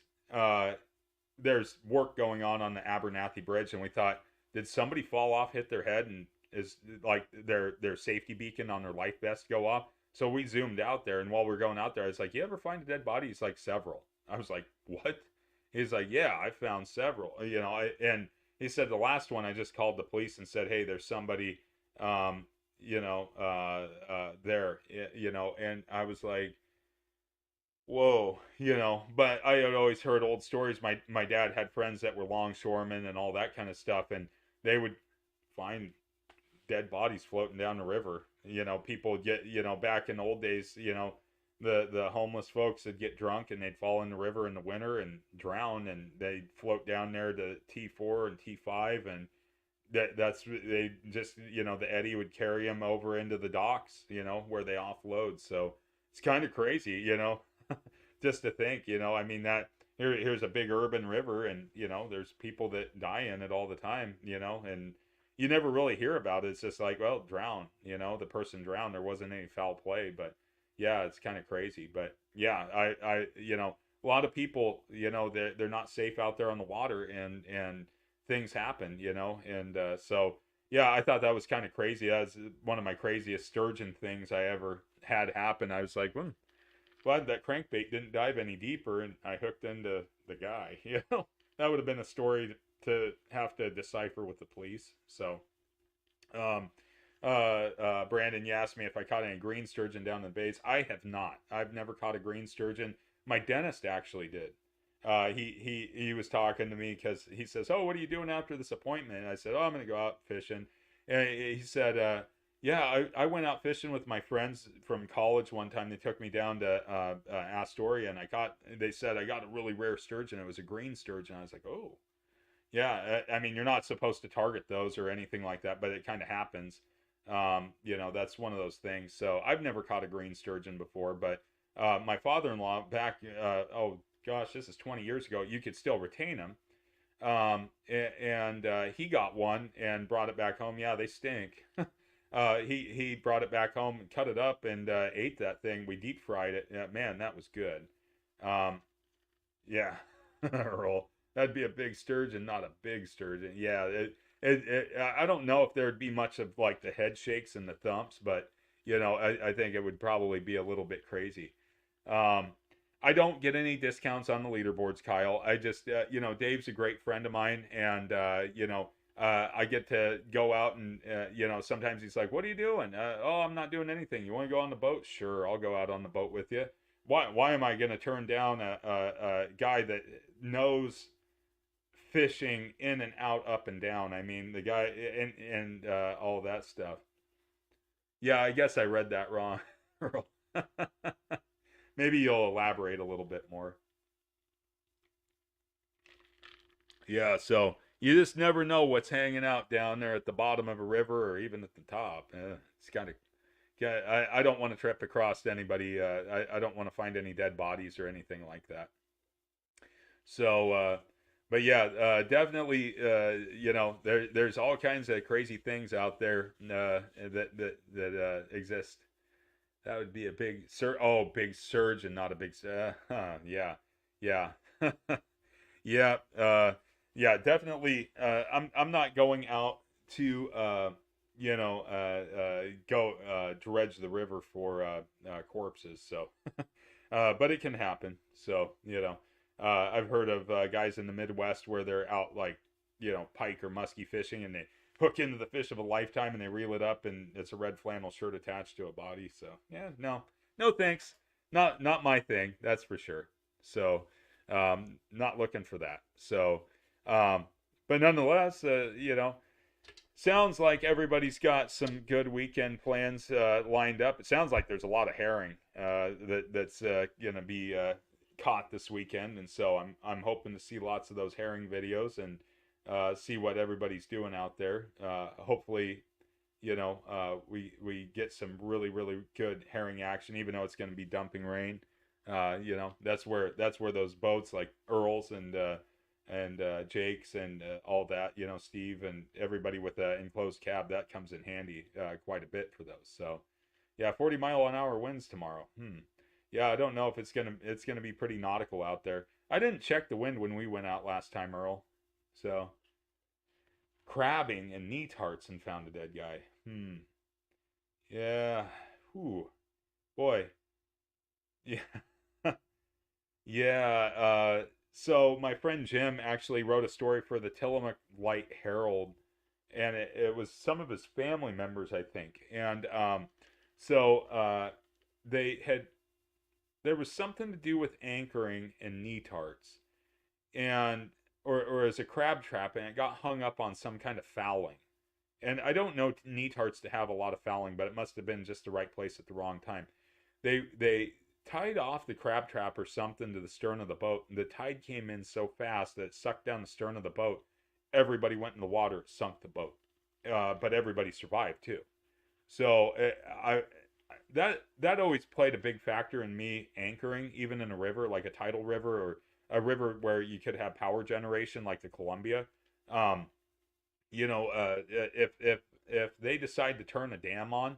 there's work going on the Abernathy Bridge, and we thought, did somebody fall off, hit their head, and is like their safety beacon on their life vest go off? So we zoomed out there, and while we were going out there, I was like, "You ever find a dead body?" He's like, "Several." I was like, "What?" He's like, "Yeah, I found several." And he said the last one, I just called the police and said, "Hey, there's somebody there, and I was like, whoa, but I had always heard old stories. My dad had friends that were longshoremen and all that kind of stuff, and they would find dead bodies floating down the river. People would get, back in the old days, the homeless folks would get drunk and they'd fall in the river in the winter and drown, and they'd float down there to T4 and T5, and that's they just, the eddy would carry them over into the docks, where they offload. So it's kind of crazy, just to think, I mean, that here's a big urban river, and there's people that die in it all the time, and you never really hear about it. It's just like, well, drown, the person drowned, there wasn't any foul play. But yeah, it's kind of crazy. But yeah, a lot of people, they're not safe out there on the water, and things happen, and so yeah, I thought that was kind of crazy. That was one of my craziest sturgeon things I ever had happen. I was like, glad that crankbait didn't dive any deeper and I hooked into the guy. That would have been a story to have to decipher with the police. So, um, Brandon, you asked me if I caught any green sturgeon down in the bays. I have not. I've never caught a green sturgeon. My dentist actually did. He was talking to me because he says, "Oh, what are you doing after this appointment?" And I said, "Oh, I'm going to go out fishing." And he said, "Yeah, I went out fishing with my friends from college one time. They took me down to Astoria, and they said I got a really rare sturgeon. It was a green sturgeon." I was like, "Oh, yeah." I mean, you're not supposed to target those or anything like that, but it kind of happens. That's one of those things. So I've never caught a green sturgeon before, but my father-in-law back, oh gosh, this is 20 years ago. You could still retain them. And he got one and brought it back home. Yeah, they stink. He brought it back home and cut it up and ate that thing. We deep fried it. Man, that was good. Um, yeah, Earl, that'd be a big sturgeon, not a big sturgeon. Yeah, I don't know if there'd be much of like the head shakes and the thumps, but I think it would probably be a little bit crazy. Um, I don't get any discounts on the leaderboards, Kyle. I just, Dave's a great friend of mine, and I get to go out and, sometimes he's like, "What are you doing?" "Oh, I'm not doing anything. You want to go on the boat?" "Sure, I'll go out on the boat with you." Why am I going to turn down a guy that knows fishing in and out, up and down? I mean, the guy and all that stuff. Yeah, I guess I read that wrong, Earl. Maybe you'll elaborate a little bit more. Yeah, so you just never know what's hanging out down there at the bottom of a river or even at the top. It's kind of, yeah. I don't want to trip across anybody. I don't want to find any dead bodies or anything like that. So, but yeah, definitely, there's all kinds of crazy things out there that exist. That would be a big surge and not a big. Yeah, yeah, yeah, yeah. Definitely. I'm not going out to go dredge the river for corpses. So, but it can happen. So I've heard of guys in the Midwest where they're out like pike or muskie fishing, and they hook into the fish of a lifetime and they reel it up, and it's a red flannel shirt attached to a body. So yeah, no thanks, not my thing, that's for sure. So not looking for that. So but nonetheless, sounds like everybody's got some good weekend plans lined up. It sounds like there's a lot of herring that's gonna be caught this weekend, and so I'm hoping to see lots of those herring videos and see what everybody's doing out there. Hopefully, we get some really good herring action, even though it's going to be dumping rain. That's where those boats like Earl's and Jake's and all that, Steve and everybody with an enclosed cab, that comes in handy quite a bit for those. So yeah, 40-mile-an-hour winds tomorrow. Yeah, I don't know if it's gonna be pretty nautical out there. I didn't check the wind when we went out last time, Earl. So crabbing and neat hearts and found a dead guy. Yeah. Whew. Boy. Yeah. Yeah. So my friend Jim actually wrote a story for the Tillamook Light Herald and it was some of his family members, I think. And so they had there was something to do with anchoring and knee tarts, and or as a crab trap, and it got hung up on some kind of fouling. And I don't know knee tarts to have a lot of fouling, but it must have been just the right place at the wrong time. They tied off the crab trap or something to the stern of the boat, and the tide came in so fast that it sucked down the stern of the boat. Everybody went in the water, sunk the boat, but everybody survived too. So I that always played a big factor in me anchoring, even in a river like a tidal river or a river where you could have power generation like the Columbia. Um, if they decide to turn a dam on,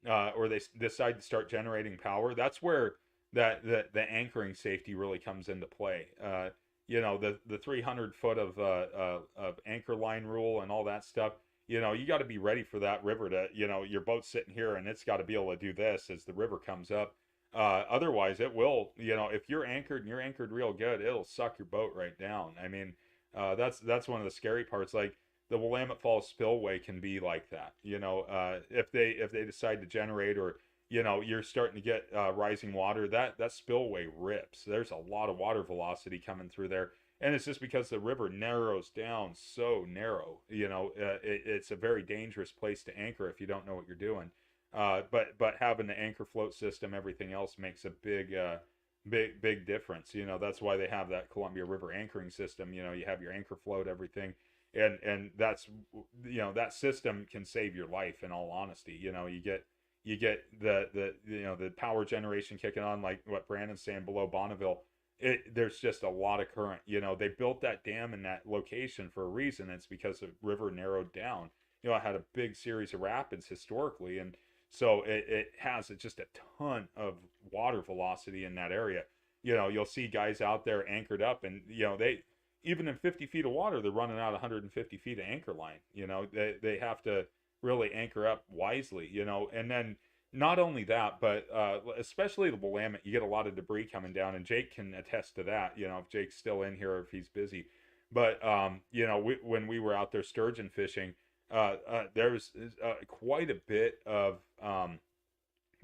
or they decide to start generating power, that's where the anchoring safety really comes into play. The 300 foot of anchor line rule and all that stuff. You got to be ready for that river to, your boat's sitting here and it's got to be able to do this as the river comes up. Otherwise, it will, if you're anchored and you're anchored real good, it'll suck your boat right down. I mean, that's one of the scary parts. Like the Willamette Falls spillway can be like that. If they decide to generate, or you're starting to get rising water, that spillway rips. There's a lot of water velocity coming through there, and it's just because the river narrows down so narrow. It's a very dangerous place to anchor if you don't know what you're doing. But having the anchor float system, everything else makes a big difference. That's why they have that Columbia River anchoring system. You have your anchor float, everything, and that's that system can save your life. In all honesty, you get the power generation kicking on, like what Brandon's saying below Bonneville. There's just a lot of current. They built that dam in that location for a reason. It's because the river narrowed down. It had a big series of rapids historically, and so it has just a ton of water velocity in that area. You'll see guys out there anchored up, and they, even in 50 feet of water, they're running out 150 feet of anchor line. They have to really anchor up wisely. And then not only that, but especially the Willamette, you get a lot of debris coming down, and Jake can attest to that. If Jake's still in here or if he's busy. But when we were out there sturgeon fishing, there's quite a bit of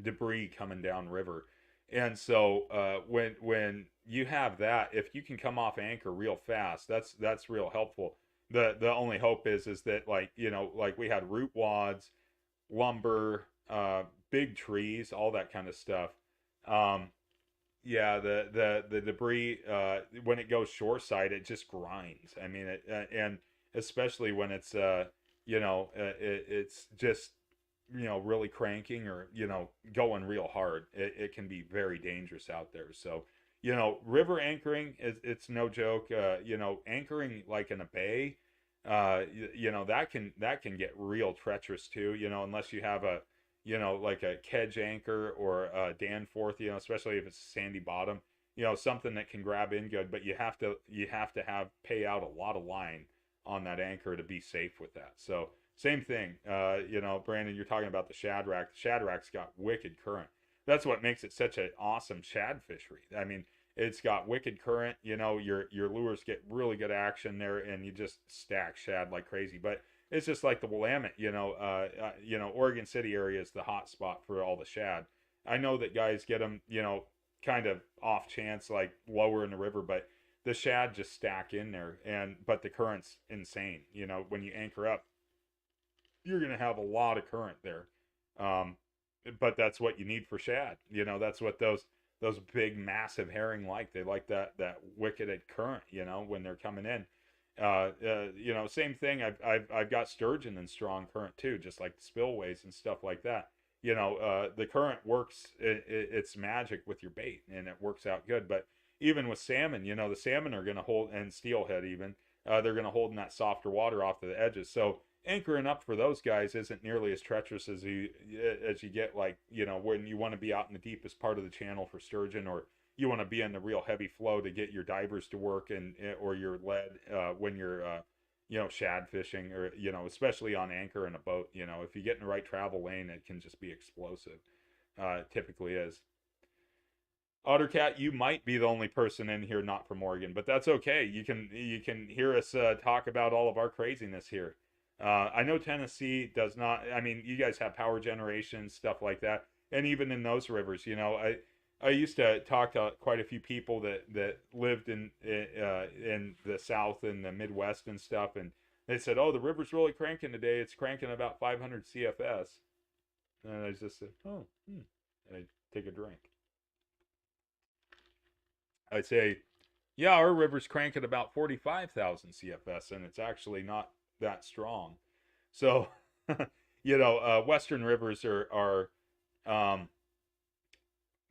debris coming down river, and so when you have that, if you can come off anchor real fast, that's real helpful. The only hope is that, like we had root wads, lumber, big trees, all that kind of stuff. Um, yeah, the debris, when it goes shoreside, it just grinds. I mean, and especially when it's it's just really cranking, or going real hard. It can be very dangerous out there. So river anchoring it's no joke. Anchoring like in a bay, that can get real treacherous too. Unless you have a like a kedge anchor or a Danforth, especially if it's a sandy bottom, something that can grab in good. But you have to pay out a lot of line on that anchor to be safe with that. So same thing, Brandon, you're talking about the shad rack. The shad rack's got wicked current. That's what makes it such an awesome shad fishery. I mean, it's got wicked current. Your lures get really good action there, and you just stack shad like crazy. But it's just like the Willamette. Oregon City area is the hot spot for all the shad. I know that guys get them, kind of off chance, like lower in the river, but the shad just stack in there, but the current's insane. When you anchor up, you're gonna have a lot of current there. Um, but that's what you need for shad. That's what those big massive herring like. They like that wicked current. When they're coming in. Same thing. I've got sturgeon in strong current too, just like the spillways and stuff like that. The current works. It's magic with your bait, and it works out good. But even with salmon, the salmon are going to hold, and steelhead even, they're going to hold in that softer water off to the edges. So anchoring up for those guys isn't nearly as treacherous as you get, like, when you want to be out in the deepest part of the channel for sturgeon, or you want to be in the real heavy flow to get your divers to work, and or your lead when you're shad fishing, or especially on anchor in a boat. If you get in the right travel lane, it can just be explosive. It typically is. Ottercat, you might be the only person in here not from Oregon, but that's okay. You can hear us talk about all of our craziness here. I know Tennessee does not. I mean, you guys have power generation stuff like that, and even in those rivers, I used to talk to quite a few people that lived in the South and the Midwest and stuff, and they said, "Oh, the river's really cranking today. It's cranking about 500 CFS." And I just said, "Oh," and I take a drink. I'd say, "Yeah, our river's cranking about 45,000 CFS, and it's actually not that strong." So, Western rivers are um,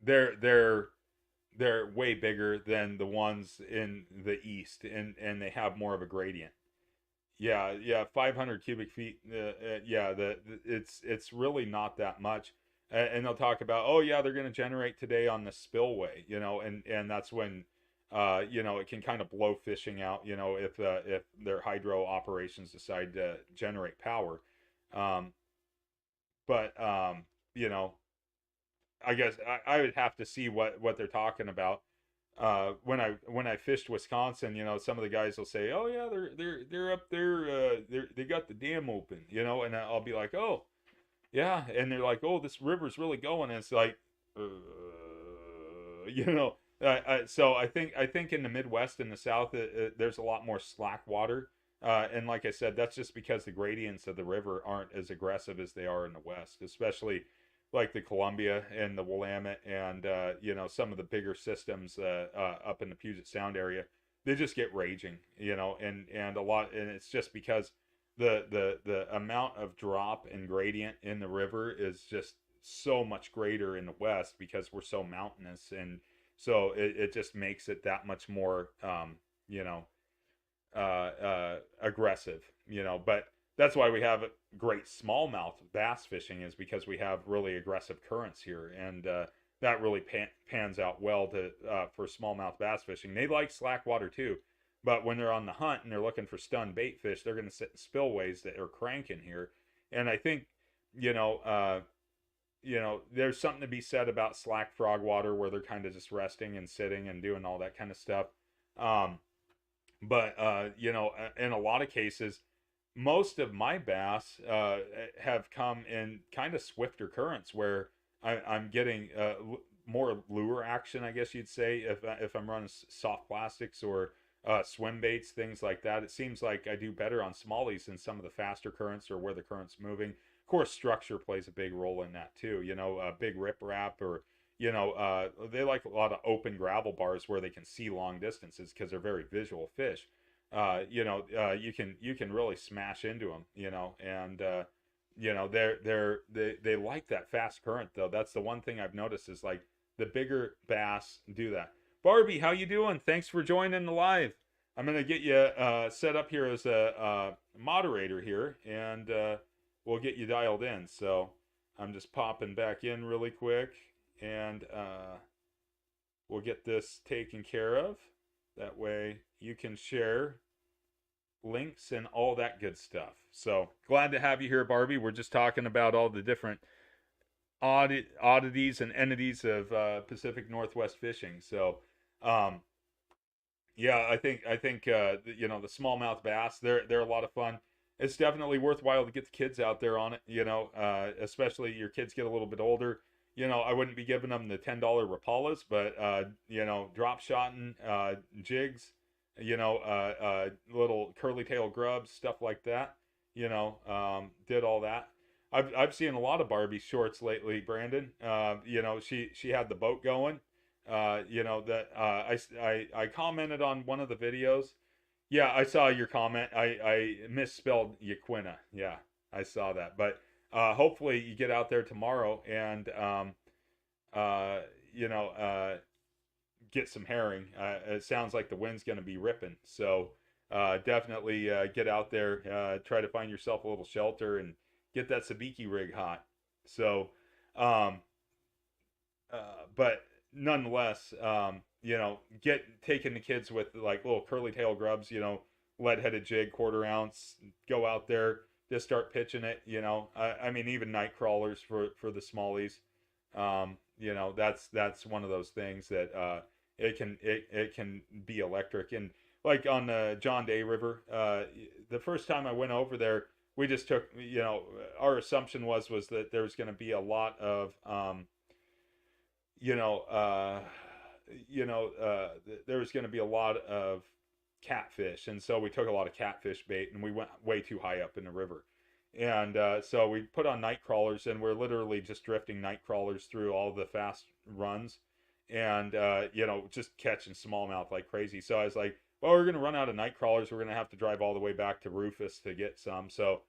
they're they're way bigger than the ones in the east, and they have more of a gradient. Yeah, yeah, 500 cubic feet. Yeah, it's really not that much. And they'll talk about, oh yeah, they're going to generate today on the spillway, and that's when, it can kind of blow fishing out, if their hydro operations decide to generate power. Um, but you know, I guess I would have to see what they're talking about. When I fished Wisconsin, some of the guys will say, "Oh yeah, they're up there, they got the dam open," and I'll be like, "Oh yeah," and they're like, "Oh, this river's really going," and it's like, uh, you know. So I think in the Midwest and the South, there's a lot more slack water, and like I said, that's just because the gradients of the river aren't as aggressive as they are in the West, especially like the Columbia and the Willamette, and some of the bigger systems up in the Puget Sound area. They just get raging, and a lot, and it's just because the amount of drop and gradient in the river is just so much greater in the West because we're so mountainous, and so it just makes it that much more aggressive, but that's why we have great smallmouth bass fishing, is because we have really aggressive currents here, and that really pans out well to for smallmouth bass fishing. They like slack water too, but when they're on the hunt and they're looking for stun bait fish, they're going to sit in spillways that are cranking here. And I think, you know, uh, there's something to be said about slack frog water where they're kind of just resting and sitting and doing all that kind of stuff. Um, but in a lot of cases, most of my bass have come in kind of swifter currents where I'm getting more lure action, I guess you'd say, if I'm running soft plastics or swim baits, things like that. It seems like I do better on smallies than some of the faster currents or where the current's moving. Of course, structure plays a big role in that too. A big riprap, or they like a lot of open gravel bars where they can see long distances because they're very visual fish. You can really smash into them, and they like that fast current though. That's the one thing I've noticed is like the bigger bass do that. Barbie, how you doing? Thanks for joining the live. I'm gonna get you set up here as a moderator here, and we'll get you dialed in. So I'm just popping back in really quick, and we'll get this taken care of. That way you can share links and all that good stuff. So glad to have you here, Barbie. We're just talking about all the different oddities and entities of Pacific Northwest fishing. So, yeah, I think the smallmouth bass, they're a lot of fun. It's definitely worthwhile to get the kids out there on it. Especially your kids get a little bit older. I wouldn't be giving them the $10 Rapalas, but drop shotting, jigs, little curly tail grubs, stuff like that. Did all that. I've seen a lot of Barbie shorts lately, Brandon. She had the boat going. That I commented on one of the videos. Yeah, I saw your comment. I misspelled Yaquina. Yeah, I saw that. But hopefully you get out there tomorrow and uh, you know get some herring. It sounds like the wind's going to be ripping. So definitely get out there, try to find yourself a little shelter and get that sabiki rig hot. So, um, but nonetheless, get taking the kids with like little curly tail grubs, lead headed jig, quarter ounce, go out there, just start pitching it. I mean, even night crawlers for the smallies. That's one of those things that it can be electric. And like on the John Day River, the first time I went over there, we just took, our assumption was that there was going to be a lot of, you know, there was going to be a lot of catfish, and so we took a lot of catfish bait, and we went way too high up in the river, and so we put on night crawlers, and we're literally just drifting night crawlers through all the fast runs, and just catching smallmouth like crazy. So I was like, well, we're going to run out of night crawlers. We're going to have to drive all the way back to Rufus to get some. So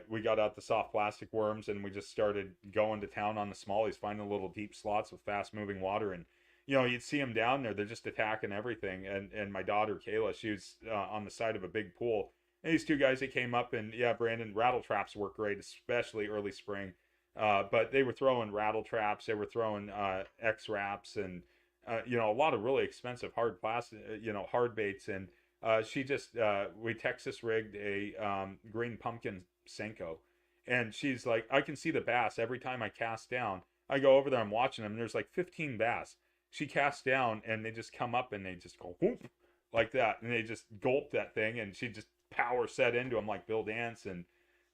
we got out the soft plastic worms, and we just started going to town on the smallies, finding little deep slots with fast moving water. And you'd see them down there, they're just attacking everything. And my daughter Kayla, she was on the side of a big pool, and these two guys, they came up, and yeah, Brandon, rattle traps work great, especially early spring. But they were throwing rattle traps, they were throwing X wraps, and a lot of really expensive hard plastic, hard baits. And she just we Texas rigged a green pumpkin Senko, and she's like, I can see the bass every time I cast down. I go over there, I'm watching them, and there's like 15 bass. She casts down, and they just come up, and they just go whoop like that, and they just gulp that thing, and she just power set into them like Bill Dance, and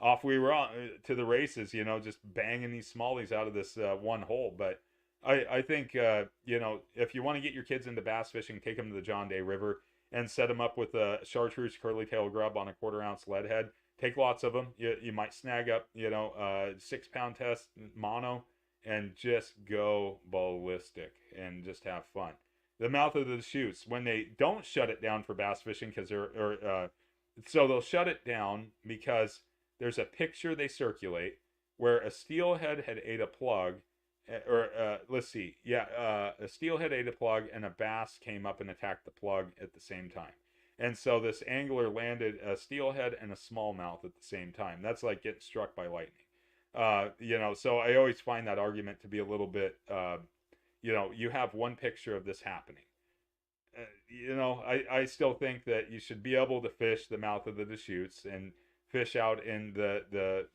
off we were on to the races, just banging these smallies out of this one hole. But I think, if you want to get your kids into bass fishing, take them to the John Day River and set them up with a chartreuse curly tail grub on a 1/4 ounce lead head. Take lots of them. You might snag up, 6-pound test mono, and just go ballistic and just have fun. The mouth of the chutes, when they don't shut it down for bass fishing, because so they'll shut it down because there's a picture they circulate where a steelhead had ate a plug, a steelhead ate a plug, and a bass came up and attacked the plug at the same time. And so this angler landed a steelhead and a smallmouth at the same time. That's like getting struck by lightning. So I always find that argument to be a little bit, you have one picture of this happening. I still think that you should be able to fish the mouth of the Deschutes and fish out in the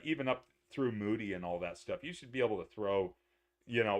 even up through Moody and all that stuff. You should be able to throw,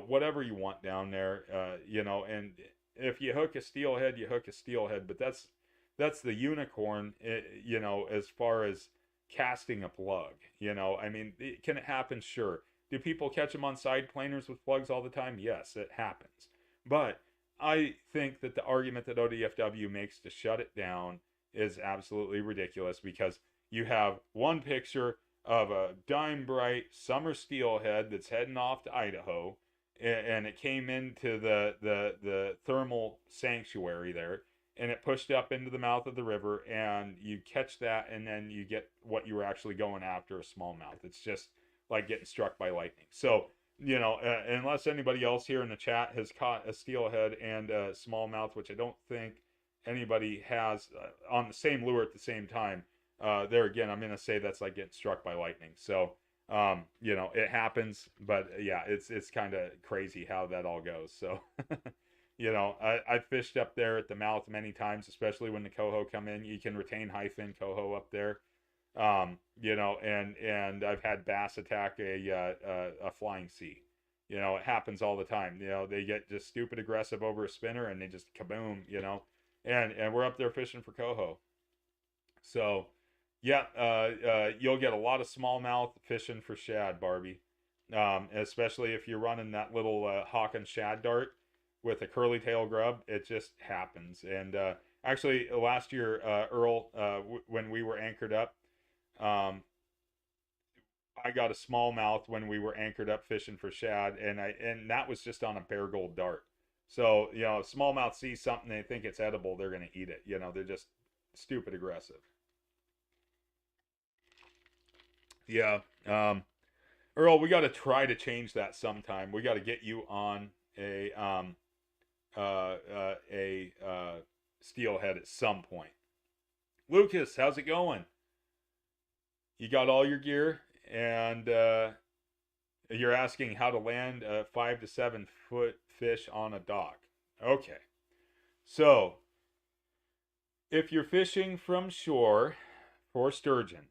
whatever you want down there, and if you hook a steelhead, you hook a steelhead. But that's the unicorn, as far as casting a plug. I mean, can it happen? Sure. Do people catch them on side planers with plugs all the time? Yes, it happens. But I think that the argument that ODFW makes to shut it down is absolutely ridiculous, because you have one picture of a dime bright summer steelhead that's heading off to Idaho, and it came into the thermal sanctuary there, and it pushed up into the mouth of the river, and you catch that, and then you get what you were actually going after, a smallmouth. It's just like getting struck by lightning. So unless anybody else here in the chat has caught a steelhead and a smallmouth, which I don't think anybody has on the same lure at the same time, there again, I'm going to say that's like getting struck by lightning. So, it happens, but yeah, it's kind of crazy how that all goes. So, I fished up there at the mouth many times, especially when the coho come in. You can retain high fin coho up there. And I've had bass attack a flying sea. It happens all the time. They get just stupid aggressive over a spinner, and they just kaboom, and we're up there fishing for coho. So, yeah, you'll get a lot of smallmouth fishing for shad, Barbie. Especially if you're running that little Hawkins shad dart with a curly tail grub. It just happens. And actually, last year, Earl, when we were anchored up, I got a smallmouth when we were anchored up fishing for shad, and that was just on a bare gold dart. So, if smallmouth sees something, they think it's edible, they're going to eat it. They're just stupid aggressive. Yeah. Earl, we got to try to change that sometime. We got to get you on a steelhead at some point. Lucas, how's it going? You got all your gear, and you're asking how to land a 5 to 7 foot fish on a dock. Okay. So, if you're fishing from shore for sturgeon,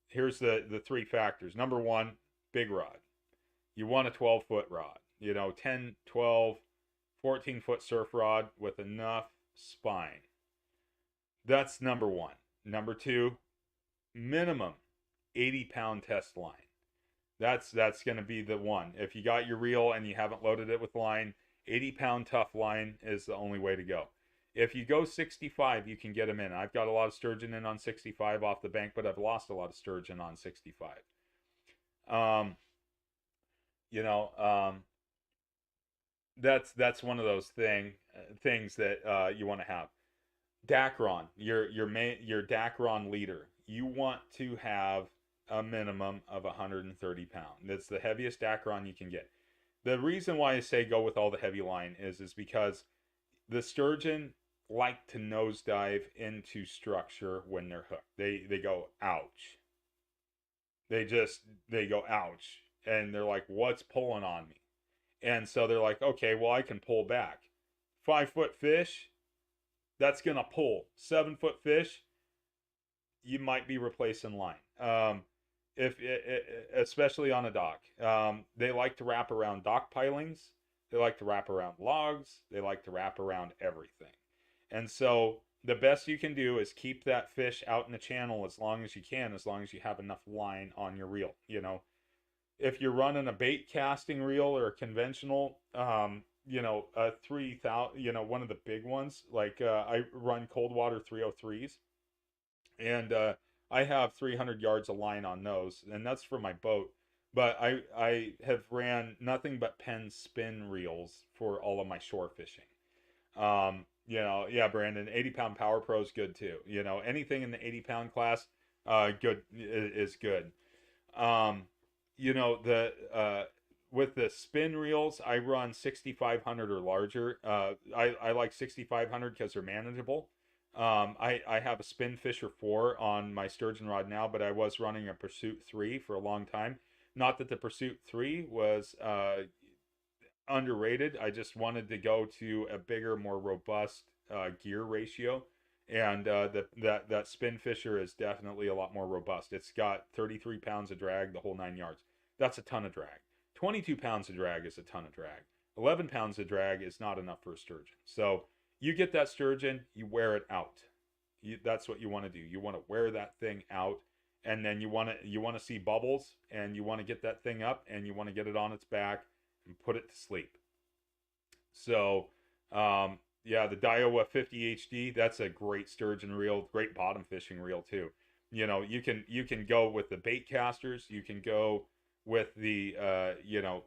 here's the 3 factors. Number 1, big rod. You want a 12-foot rod. 10, 12, 14-foot surf rod with enough spine. That's number 1. Number 2, minimum 80-pound test line. That's going to be the one. If you got your reel and you haven't loaded it with line, 80-pound tough line is the only way to go. If you go 65, you can get them in. I've got a lot of sturgeon in on 65 off the bank, but I've lost a lot of sturgeon on 65. Um, you know, that's one of those things that you want to have. Dacron, your Dacron leader, you want to have a minimum of 130 pounds. That's the heaviest Dacron you can get. The reason why I say go with all the heavy line is because the sturgeon like to nosedive into structure when they're hooked. They go ouch. They go ouch, and they're like, what's pulling on me? And so they're like, okay, well I can pull back. 5-foot fish, that's gonna pull. 7-foot fish, you might be replacing line. If especially on a dock, they like to wrap around dock pilings. They like to wrap around logs. They like to wrap around everything. And so the best you can do is keep that fish out in the channel as long as you can, as long as you have enough line on your reel. You know, if you're running a bait casting reel or a conventional, a 3,000, one of the big ones, like I run cold water 303s, and I have 300 yards of line on those, and that's for my boat. But I have ran nothing but Penn spin reels for all of my shore fishing. Yeah, Brandon, 80-pound Power Pro is good too. Anything in the 80-pound class, good is good. Um, the with the spin reels, I run 6,500 or larger. I like 6,500 because they're manageable. I have a Spin Fisher 4 on my sturgeon rod now, but I was running a Pursuit 3 for a long time. Not that the Pursuit 3 was underrated. I just wanted to go to a bigger, more robust gear ratio. And that Spin Fisher is definitely a lot more robust. It's got 33 pounds of drag, the whole 9 yards. That's a ton of drag. 22 pounds of drag is a ton of drag. 11 pounds of drag is not enough for a sturgeon. So you get that sturgeon, you wear it out. That's what you want to do. You want to wear that thing out, and then you want to see bubbles, and you want to get that thing up, and you want to get it on its back and put it to sleep. So, the Daiwa 50 HD, that's a great sturgeon reel, great bottom fishing reel too. You can go with the bait casters, you can go with the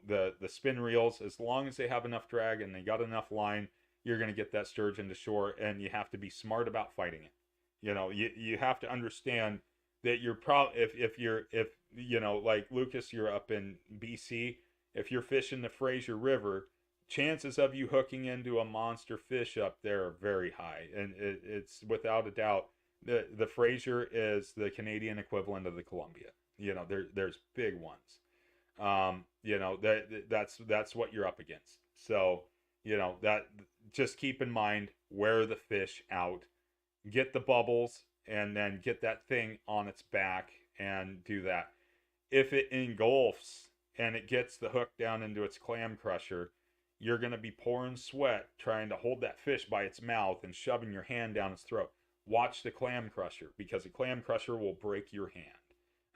the spin reels, as long as they have enough drag and they got enough line, you're going to get that sturgeon to shore, and you have to be smart about fighting it. You have to understand that you're if like Lucas, you're up in BC, if you're fishing the Fraser River, chances of you hooking into a monster fish up there are very high, and it's without a doubt the Fraser is the Canadian equivalent of the Columbia. There's big ones. That's what you're up against. So that, just keep in mind, wear the fish out, get the bubbles, and then get that thing on its back and do that. If it engulfs and it gets the hook down into its clam crusher, you're going to be pouring sweat trying to hold that fish by its mouth and shoving your hand down its throat. Watch the clam crusher, because a clam crusher will break your hand.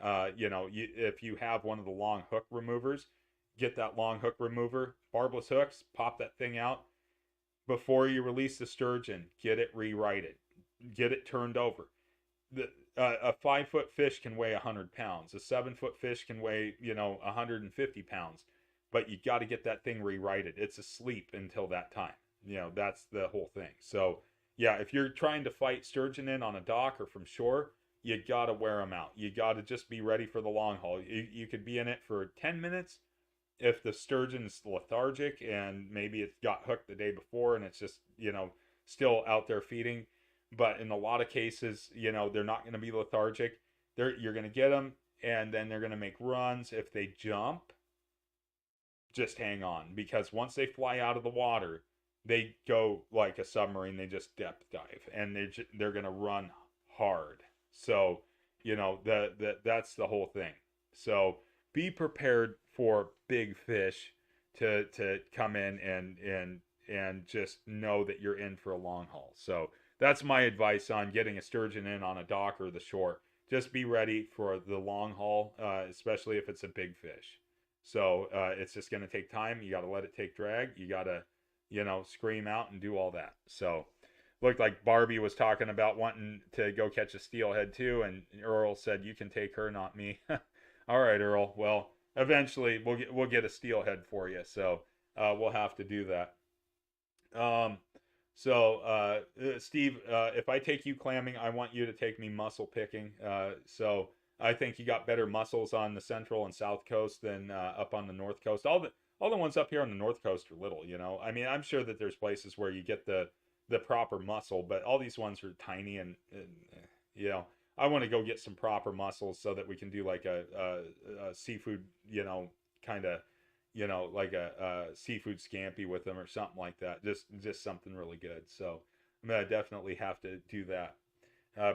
If you have one of the long hook removers, get that long hook remover, barbless hooks, pop that thing out. Before you release the sturgeon, get it re-righted, get it turned over. A 5-foot fish can weigh 100 pounds. A 7-foot fish can weigh 150 pounds. But you got to get that thing re-righted. It's asleep until that time. That's the whole thing. So yeah, if you're trying to fight sturgeon in on a dock or from shore, you got to wear them out. You got to just be ready for the long haul. You could be in it for 10 minutes. If the sturgeon's lethargic and maybe it got hooked the day before and it's just, still out there feeding. But in a lot of cases, they're not going to be lethargic. You're going to get them, and then they're going to make runs. If they jump, just hang on, because once they fly out of the water, they go like a submarine. They just depth dive, and they're going to run hard. So, that's the whole thing. So be prepared for big fish to come in and just know that you're in for a long haul. So that's my advice on getting a sturgeon in on a dock or the shore. just be ready for the long haul, especially if it's a big fish. So it's just going to take time. You got to let it take drag. You got to, scream out and do all that. So looked like Barbie was talking about wanting to go catch a steelhead too, and Earl said, "You can take her, not me." All right, Earl. Well, eventually we'll get a steelhead for you. So we'll have to do that. Um, Steve, if I take you clamming, I want you to take me mussel picking. So I think you got better mussels on the central and south coast than up on the north coast. All the ones up here on the north coast are little. I mean, I'm sure that there's places where you get the proper mussel, but all these ones are tiny and you know. I want to go get some proper mussels so that we can do like a seafood, kind of like a seafood scampi with them or something like that. Just something really good. So I'm gonna definitely have to do that.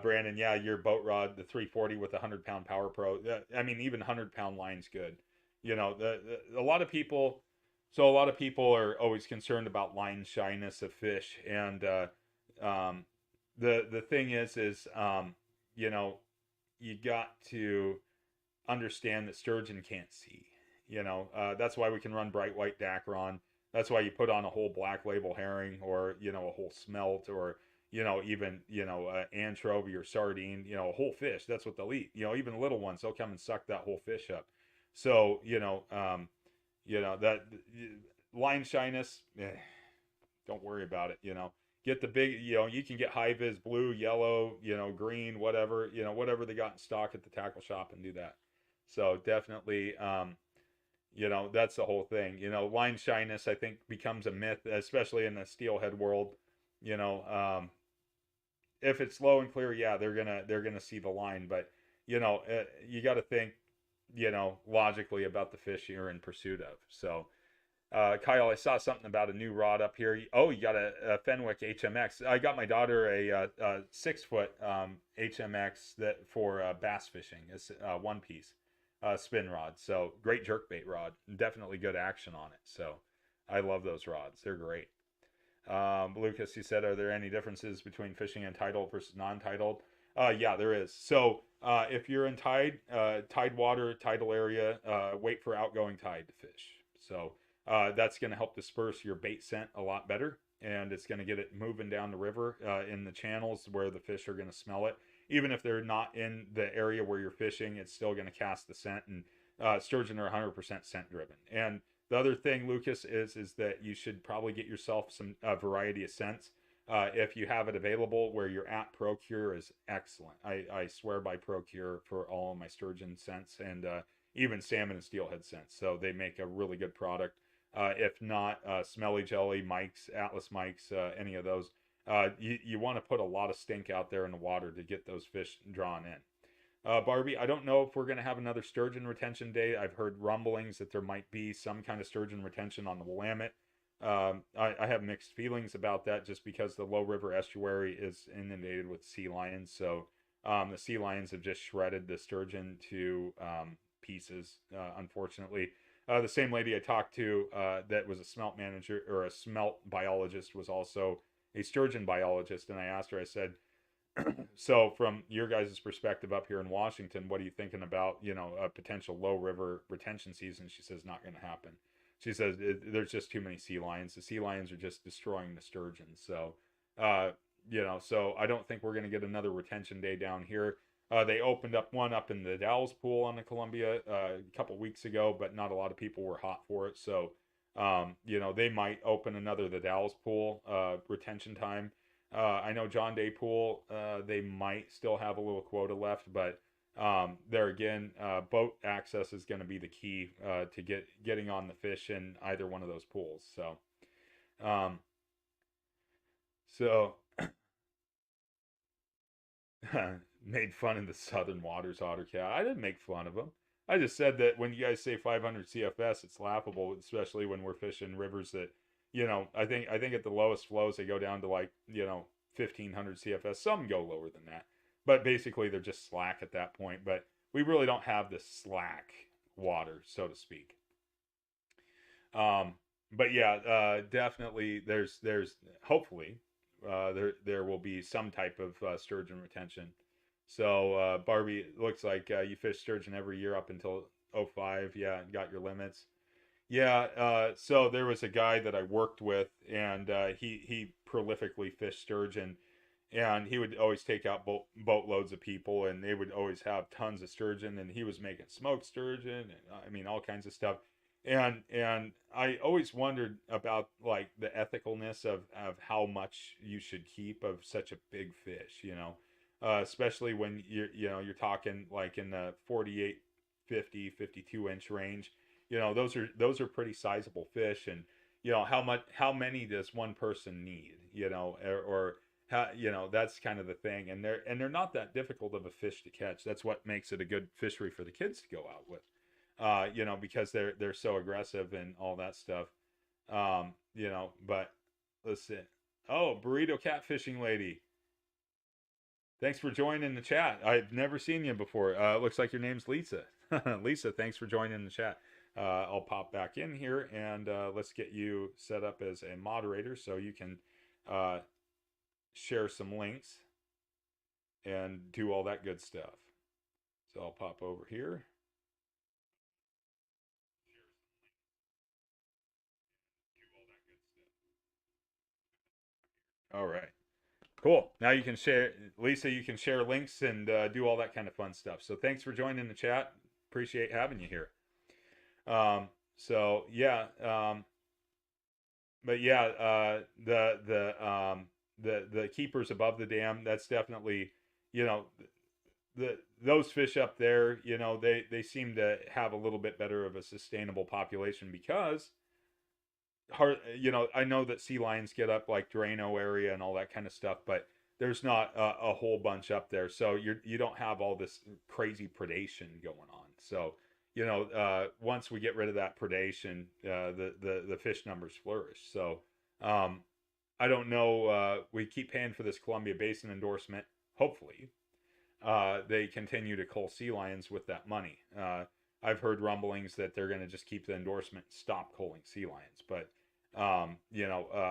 Brandon, yeah, your boat rod, the 340 with a 100-pound Power Pro. I mean, even 100-pound line's good. A lot of people. So a lot of people are always concerned about line shyness of fish, and the thing is you know, you got to understand that sturgeon can't see. That's why we can run bright white Dacron. That's why you put on a whole black label herring, or a whole smelt, or even anchovy or sardine. A whole fish. That's what they'll eat. Even little ones, they'll come and suck that whole fish up. So that line shyness. Don't worry about it. Get the big. You can get high vis blue, yellow, green, whatever they got in stock at the tackle shop, and do that. So definitely, that's the whole thing. Line shyness, I think, becomes a myth, especially in the steelhead world. You know, if it's low and clear, yeah, they're gonna see the line, but you got to think, logically about the fish you're in pursuit of. So, Kyle, I saw something about a new rod up here. Oh, you got a Fenwick HMX. I got my daughter a 6-foot HMX that for bass fishing. It's one piece spin rod. So great jerkbait rod. Definitely good action on it. So I love those rods. They're great. Lucas, you said, are there any differences between fishing in tidal versus non-tidal? Yeah, there is. So if you're in tide water, tidal area, wait for outgoing tide to fish. So that's going to help disperse your bait scent a lot better, and it's going to get it moving down the river in the channels where the fish are going to smell it. Even if they're not in the area where you're fishing, it's still going to cast the scent. And sturgeon are 100% scent driven. And the other thing, Lucas, is that you should probably get yourself some variety of scents. If you have it available where you're at, Procure is excellent. I swear by Procure for all of my sturgeon scents, and even salmon and steelhead scents. So they make a really good product. If not, Smelly Jelly, Mike's, Atlas Mike's, any of those. You want to put a lot of stink out there in the water to get those fish drawn in. Barbie, I don't know if we're going to have another sturgeon retention day. I've heard rumblings that there might be some kind of sturgeon retention on the Willamette. I have mixed feelings about that, just because the Low River estuary is inundated with sea lions. So the sea lions have just shredded the sturgeon to pieces, unfortunately. The same lady I talked to that was a smelt manager or a smelt biologist was also a sturgeon biologist. And I asked her, I said, so from your guys' perspective up here in Washington, what are you thinking about, a potential low river retention season? She says, not going to happen. She says, there's just too many sea lions. The sea lions are just destroying the sturgeon. So, so I don't think we're going to get another retention day down here. They opened up one up in the Dalles Pool on the Columbia a couple weeks ago, but not a lot of people were hot for it. So, they might open another the Dalles Pool retention time. I know John Day Pool, they might still have a little quota left, but there again, boat access is going to be the key to getting on the fish in either one of those pools. So, so made fun of the Southern Waters Otter Cat. I didn't make fun of them. I just said that when you guys say 500 CFS, it's laughable, especially when we're fishing rivers that, I think at the lowest flows they go down to 1,500 CFS. Some go lower than that, but basically they're just slack at that point. But we really don't have the slack water, so to speak. But yeah, definitely there's hopefully there will be some type of sturgeon retention. So Barbie, it looks like you fish sturgeon every year up until '05. Yeah, and got your limits. Yeah, so there was a guy that I worked with, and he prolifically fished sturgeon, and he would always take out boatloads of people, and they would always have tons of sturgeon, and he was making smoked sturgeon, and I mean all kinds of stuff, and I always wondered about like the ethicalness of how much you should keep of such a big fish, especially when you're talking like in the 48, 50, 52 inch range. Those are pretty sizable fish, and how many does one person need, or how, that's kind of the thing. And they're not that difficult of a fish to catch. That's what makes it a good fishery for the kids to go out with, because they're so aggressive and all that stuff. But listen, oh, burrito catfishing lady, thanks for joining the chat. I've never seen you before. Looks like your name's Lisa. Lisa, thanks for joining the chat. I'll pop back in here, and let's get you set up as a moderator so you can share some links and do all that good stuff. So I'll pop over here. All right. Cool. Now you can share, Lisa, you can share links and do all that kind of fun stuff. So thanks for joining the chat. Appreciate having you here. So yeah, but yeah, the keepers above the dam, that's definitely, you know, those fish up there, they seem to have a little bit better of a sustainable population because I know that sea lions get up like Drano area and all that kind of stuff, but there's not a whole bunch up there, so you don't have all this crazy predation going on. So once we get rid of that predation, the fish numbers flourish. So I don't know. We keep paying for this Columbia Basin endorsement. Hopefully, they continue to cull sea lions with that money. I've heard rumblings that they're going to just keep the endorsement, stop culling sea lions, but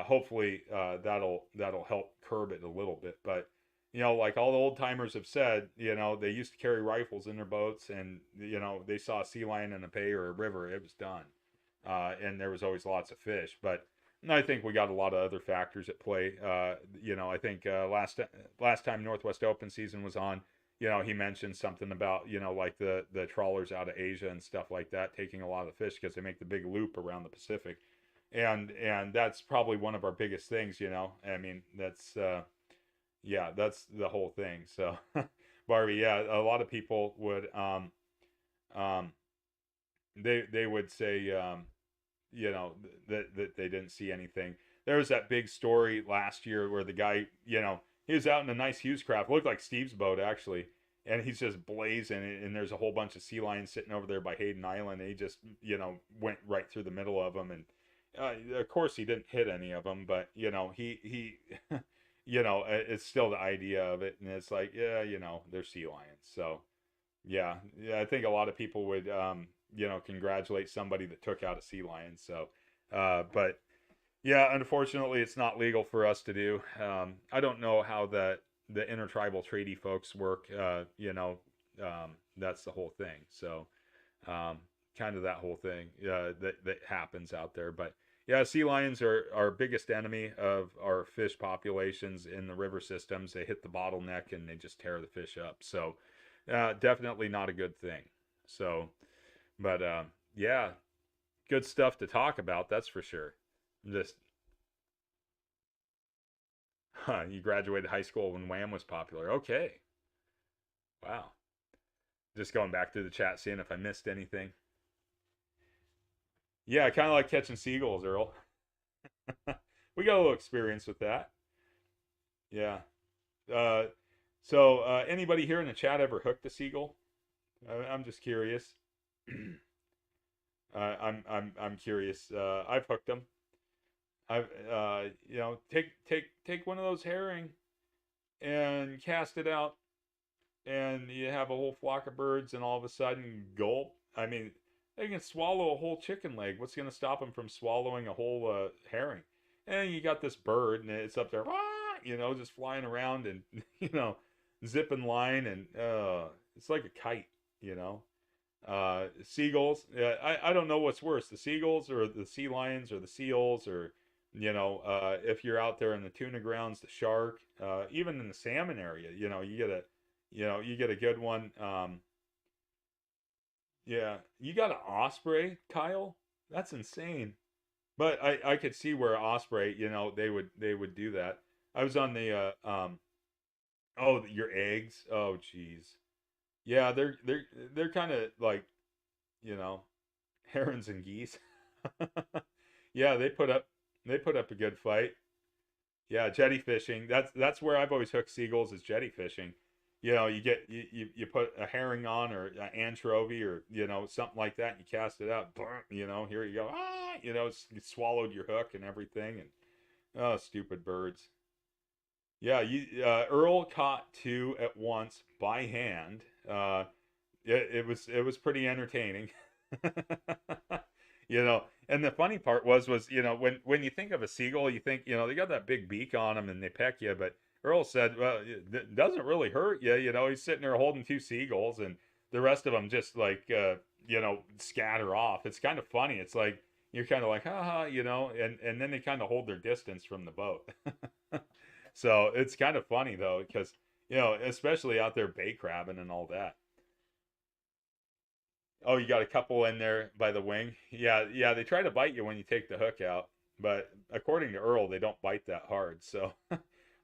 hopefully that'll help curb it a little bit. But like all the old timers have said, they used to carry rifles in their boats, and they saw a sea lion in a bay or a river, it was done, and there was always lots of fish. But I think we got a lot of other factors at play. I think last time Northwest Open season was on, he mentioned something about like the trawlers out of Asia and stuff like that taking a lot of fish because they make the big loop around the Pacific, and that's probably one of our biggest things. I mean, that's that's the whole thing. So Barbie, yeah, a lot of people would they would say that they didn't see anything. There was that big story last year where the guy, he was out in a nice Hughes craft, looked like Steve's boat actually, and he's just blazing, and there's a whole bunch of sea lions sitting over there by Hayden Island, and he just went right through the middle of them, and of course he didn't hit any of them, but he it's still the idea of it, and it's like, yeah, they're sea lions. So yeah, I think a lot of people would congratulate somebody that took out a sea lion. So but yeah, unfortunately it's not legal for us to do. I don't know how the intertribal treaty folks work. That's the whole thing. So kind of that whole thing that happens out there. But yeah, sea lions are our biggest enemy of our fish populations in the river systems. They hit the bottleneck and they just tear the fish up. So definitely not a good thing. So, but yeah, good stuff to talk about, that's for sure. Just you graduated high school when Wham was popular. Okay. Wow. Just going back to the chat, seeing if I missed anything. Yeah, I kind of like catching seagulls, Earl. We got a little experience with that. Yeah. Uh, so anybody here in the chat ever hooked a seagull? I'm just curious. I'm curious. I've hooked them. I've take one of those herring and cast it out, and you have a whole flock of birds, and all of a sudden, gulp. I mean, they can swallow a whole chicken leg. What's going to stop them from swallowing a whole herring? And you got this bird, and it's up there, just flying around, and zipping line, and it's like a kite, you know. Seagulls. I don't know what's worse, the seagulls or the sea lions or the seals, or if you're out there in the tuna grounds, the shark, even in the salmon area, you get a good one. Yeah, you got an osprey, Kyle. That's insane. But I could see where osprey, they would do that. I was on the oh, your eggs. Oh, jeez. Yeah, they're kind of like, you know, herons and geese. Yeah, they put up a good fight. Yeah, jetty fishing. That's where I've always hooked seagulls, is jetty fishing. You put a herring on, or an anchovy, or something like that, and you cast it out. Here you go. It swallowed your hook and everything, and oh, stupid birds. Yeah, Earl caught two at once by hand. It was pretty entertaining. And the funny part was when you think of a seagull, you think they got that big beak on them and they peck you, but Earl said, well, it doesn't really hurt you. He's sitting there holding two seagulls, and the rest of them just like scatter off. It's kind of funny. It's like you're kind of like, haha, and then they kind of hold their distance from the boat. So it's kind of funny though, because especially out there bait crabbing and all that. Oh, you got a couple in there by the wing. Yeah, yeah. They try to bite you when you take the hook out, but according to Earl, they don't bite that hard. So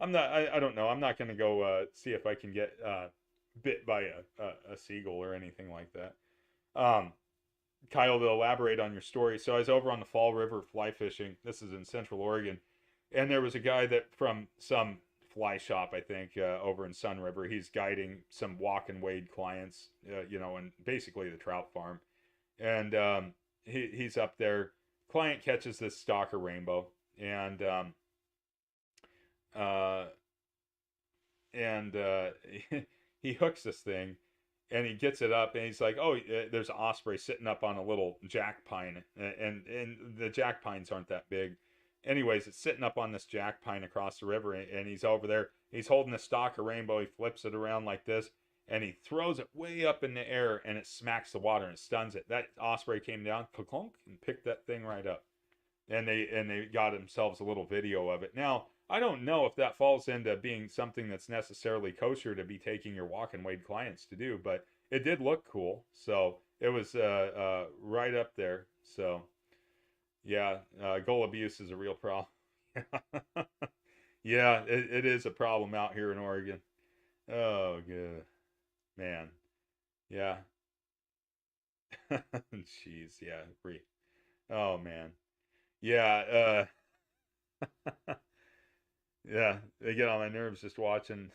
I'm not. I don't know. I'm not going to go see if I can get bit by a seagull or anything like that. Um, Kyle, to elaborate on your story. So I was over on the Fall River fly fishing. This is in Central Oregon, and there was a guy that from some fly shop, I think, over in Sun River. He's guiding some walk and wade clients, and basically the trout farm. And he's up there. Client catches this stalker rainbow, and uh, and he hooks this thing, and he gets it up, and he's like, oh, there's an osprey sitting up on a little jack pine, and the jack pines aren't that big. Anyways, it's sitting up on this jack pine across the river, and he's over there. He's holding the stalk of rainbow. He flips it around like this, and he throws it way up in the air, and it smacks the water and it stuns it. That osprey came down, clunk, and picked that thing right up. And they got themselves a little video of it. Now, I don't know if that falls into being something that's necessarily kosher to be taking your walk and wade clients to do, but it did look cool. So it was right up there. So yeah, goal abuse is a real problem. Yeah, it is a problem out here in Oregon. Oh, good man. Yeah. Jeez, yeah. Oh man. Yeah. Yeah. They get on my nerves just watching.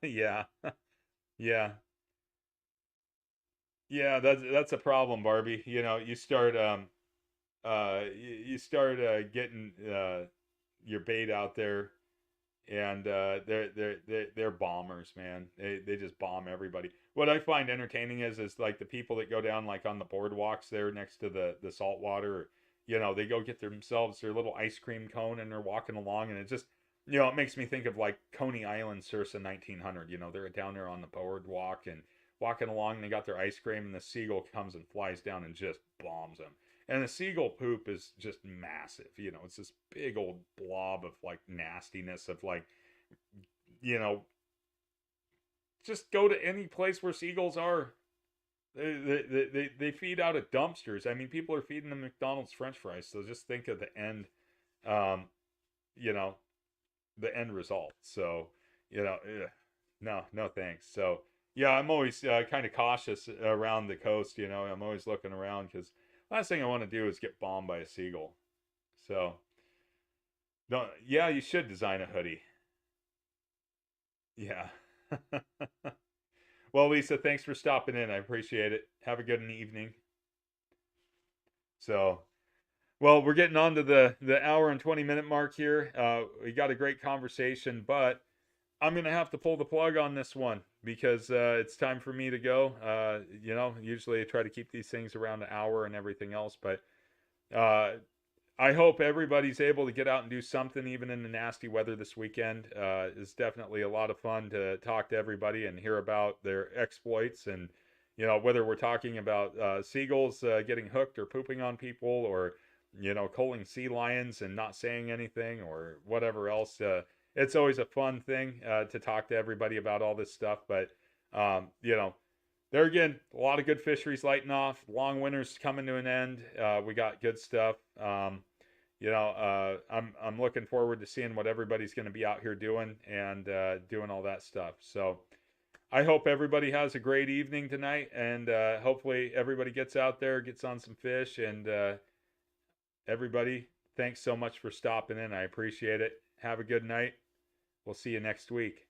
Yeah. Yeah. Yeah. That's a problem, Barbie. You start getting your bait out there, and they're bombers, man. They just bomb everybody. What I find entertaining is like the people that go down like on the boardwalks there next to the salt water. They go get themselves their little ice cream cone, and they're walking along, and it just it makes me think of like Coney Island circa 1900. They're down there on the boardwalk and walking along, and they got their ice cream, and the seagull comes and flies down and just bombs them. And the seagull poop is just massive. It's this big old blob of like nastiness of like, you know, just go to any place where seagulls are. They feed out of dumpsters. I mean, people are feeding them McDonald's French fries. So just think of the end, um, you know, the end result. So, no, no thanks. So, yeah, I'm always kind of cautious around the coast. I'm always looking around because last thing I want to do is get bombed by a seagull. So, don't. Yeah, you should design a hoodie. Yeah. Well, Lisa, thanks for stopping in. I appreciate it. Have a good evening. So, well, we're getting on to the hour and 20-minute mark here. We got a great conversation, but I'm gonna have to pull the plug on this one because it's time for me to go. Usually I try to keep these things around an hour and everything else, but uh, I hope everybody's able to get out and do something, even in the nasty weather this weekend. It's definitely a lot of fun to talk to everybody and hear about their exploits, and whether we're talking about seagulls getting hooked or pooping on people, or culling sea lions and not saying anything, or whatever else. It's always a fun thing to talk to everybody about all this stuff. But there again, a lot of good fisheries lighting off. Long winter's coming to an end. We got good stuff. I'm looking forward to seeing what everybody's going to be out here doing, and doing all that stuff. So I hope everybody has a great evening tonight, and hopefully everybody gets out there, gets on some fish, and everybody, thanks so much for stopping in. I appreciate it. Have a good night. We'll see you next week.